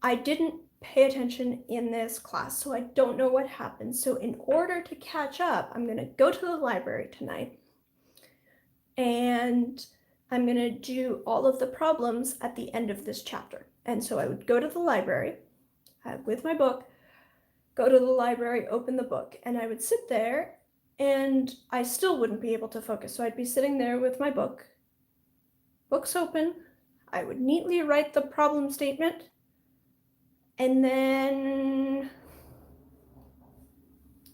I didn't pay attention in this class, so I don't know what happened. So in order to catch up, I'm going to go to the library tonight and I'm going to do all of the problems at the end of this chapter. And so I would go to the library with my book, go to the library, open the book, and I would sit there and I still wouldn't be able to focus. So I'd be sitting there with my books open. I would neatly write the problem statement, and then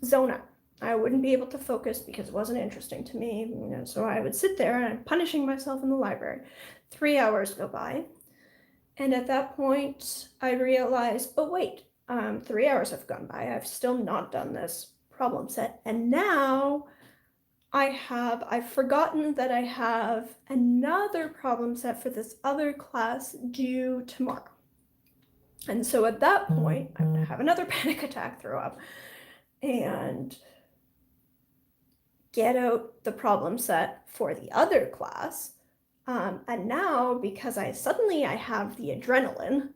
zone out. I wouldn't be able to focus because it wasn't interesting to me. So I would sit there and I'm punishing myself in the library. 3 hours go by. And at that point, I realized, oh, wait, 3 hours have gone by. I've still not done this problem set. And now I've forgotten that I have another problem set for this other class due tomorrow. And so at that point, I'm going to have another panic attack, throw up, and get out the problem set for the other class. And now, because I have the adrenaline,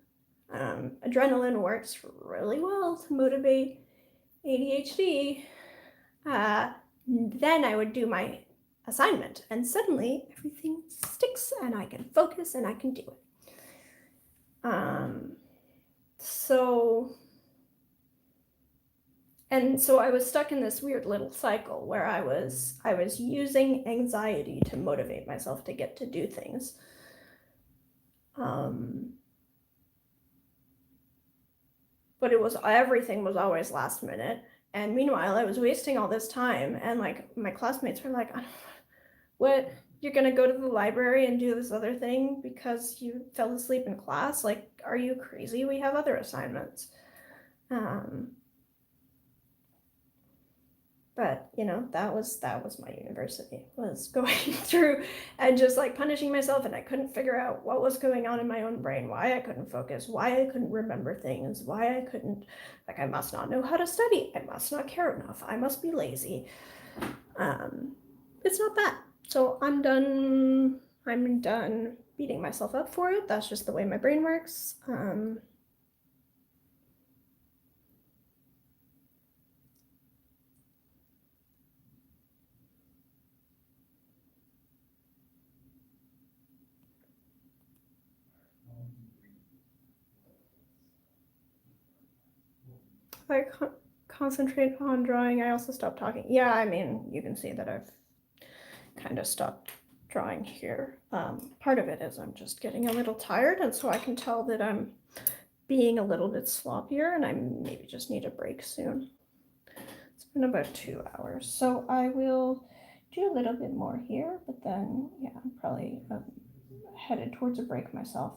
adrenaline works really well to motivate ADHD, then I would do my assignment, and suddenly everything sticks and I can focus and I can do it. So I was stuck in this weird little cycle where I was using anxiety to motivate myself to get to do things. But everything was always last minute. And meanwhile, I was wasting all this time, and like my classmates were like, what, you're gonna go to the library and do this other thing because you fell asleep in class? Like, are you crazy? We have other assignments. But that was my university, was going through and just like punishing myself, and I couldn't figure out what was going on in my own brain, why I couldn't focus, why I couldn't remember things, why I couldn't, like, I must not know how to study, I must not care enough, I must be lazy. It's not that. So I'm done beating myself up for it. That's just the way my brain works. I concentrate on drawing. I also stopped talking. Yeah, I mean, you can see that I've kind of stopped drawing here. Part of it is I'm just getting a little tired, and so I can tell that I'm being a little bit sloppier, and I maybe just need a break soon. It's been about 2 hours, so I will do a little bit more here, but then, yeah, I'm probably headed towards a break myself.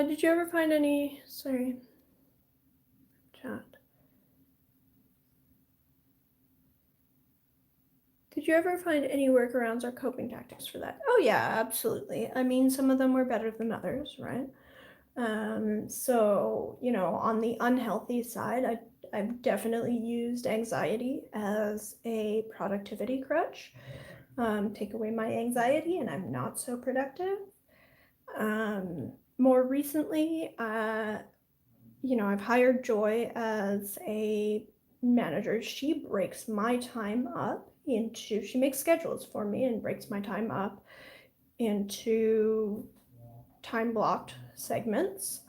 Did you ever find any, sorry, chat. Did you ever find any workarounds or coping tactics for that? Oh yeah, absolutely. I mean, some of them were better than others, right? So, on the unhealthy side, I've definitely used anxiety as a productivity crutch. Take away my anxiety and I'm not so productive. More recently, I've hired Joy as a manager. She breaks my time up she makes schedules for me and breaks my time up into time blocked segments.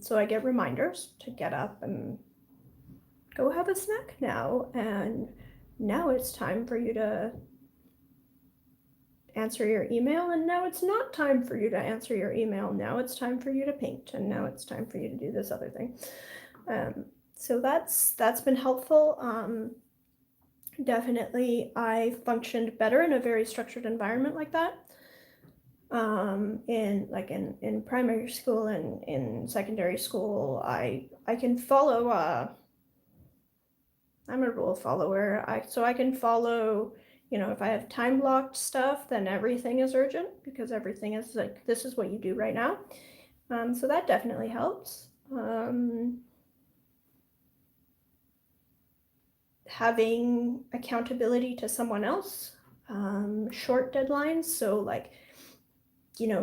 So I get reminders to get up and go have a snack now. And now it's time for you to answer your email, and now it's not time for you to answer your email. Now it's time for you to paint, and now it's time for you to do this other thing. So that's been helpful. Definitely I functioned better in a very structured environment like that. In primary school and in secondary school, I can follow. I'm a rule follower. So I can follow. If I have time blocked stuff, then everything is urgent because everything is like, this is what you do right now. So that definitely helps. Having accountability to someone else, short deadlines. So like,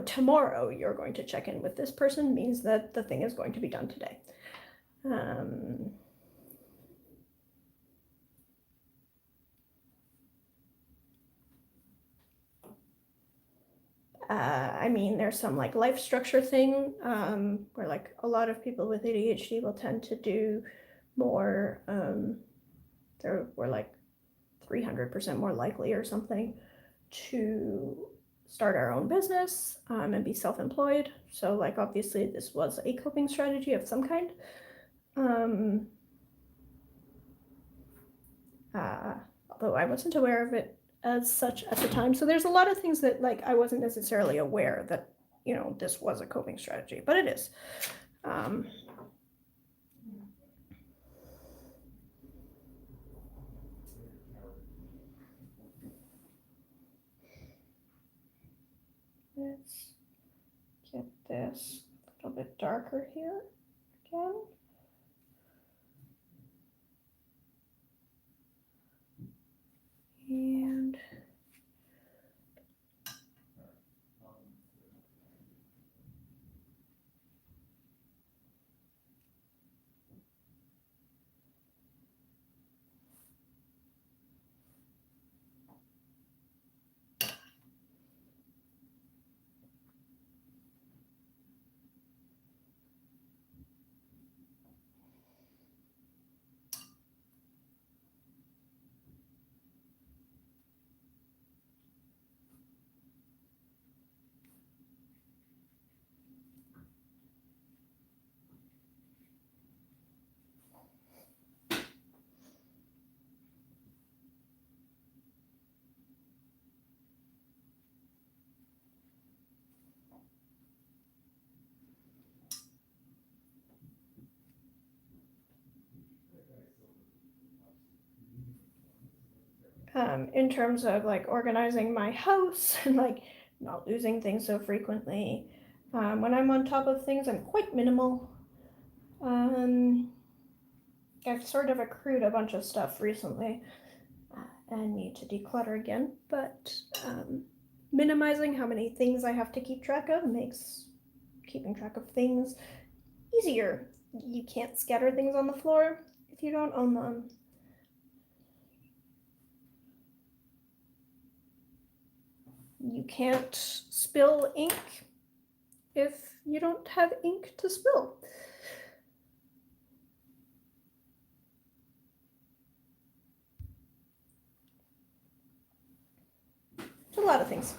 tomorrow you're going to check in with this person means that the thing is going to be done today. There's some like life structure thing where like a lot of people with ADHD will tend to do more. We're like 300% more likely or something to start our own business and be self-employed. So like obviously this was a coping strategy of some kind. Although I wasn't aware of it as such at the time. So there's a lot of things that like I wasn't necessarily aware that this was a coping strategy, but it is. Let's get this a little bit darker here again. And in terms of like organizing my house and like not losing things so frequently, when I'm on top of things, I'm quite minimal. I've sort of accrued a bunch of stuff recently and need to declutter again, but minimizing how many things I have to keep track of makes keeping track of things easier. You can't scatter things on the floor if you don't own them. You can't spill ink if you don't have ink to spill. It's a lot of things.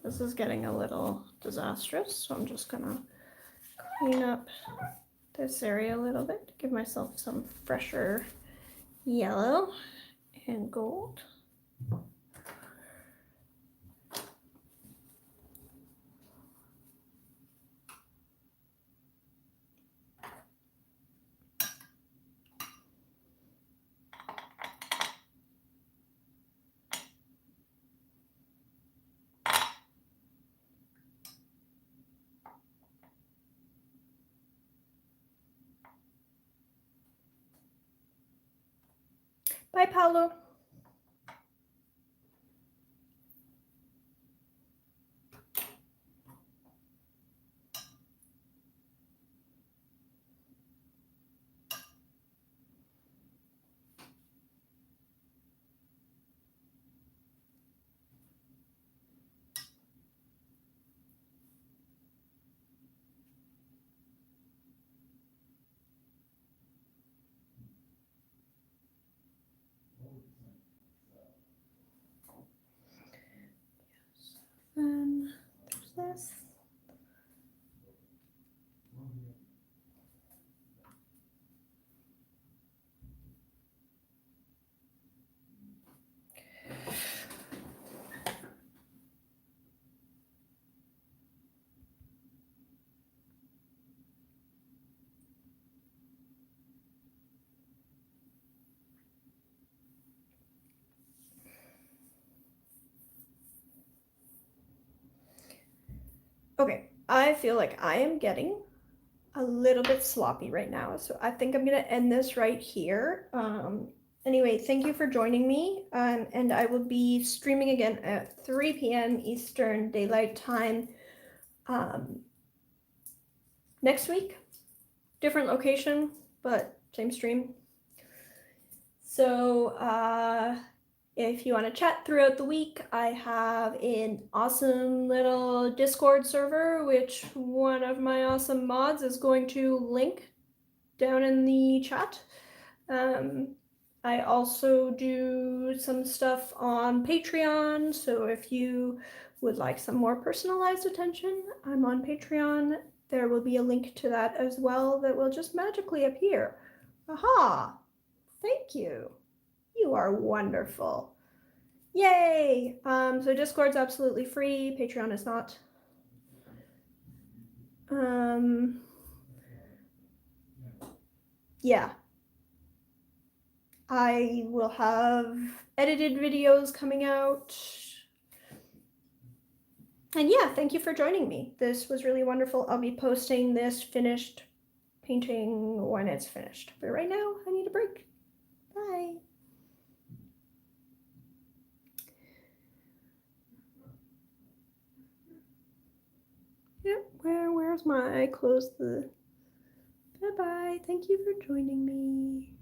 This is getting a little disastrous, so I'm just gonna clean up this area a little bit, give myself some fresher yellow and gold. Bye, Paolo. Okay, I feel like I am getting a little bit sloppy right now, so I think I'm gonna end this right here. Anyway, thank you for joining me, and I will be streaming again at 3 p.m. Eastern Daylight Time next week. Different location, but same stream. So if you want to chat throughout the week, I have an awesome little Discord server, which one of my awesome mods is going to link down in the chat. I also do some stuff on Patreon, so if you would like some more personalized attention, I'm on Patreon. There will be a link to that as well that will just magically appear. Aha! Thank you. You are wonderful. Yay! So Discord's absolutely free. Patreon is not. Yeah. I will have edited videos coming out. And yeah, thank you for joining me. This was really wonderful. I'll be posting this finished painting when it's finished. But right now, I need a break. Bye. Yep, where's my close the... Bye-bye. Thank you for joining me.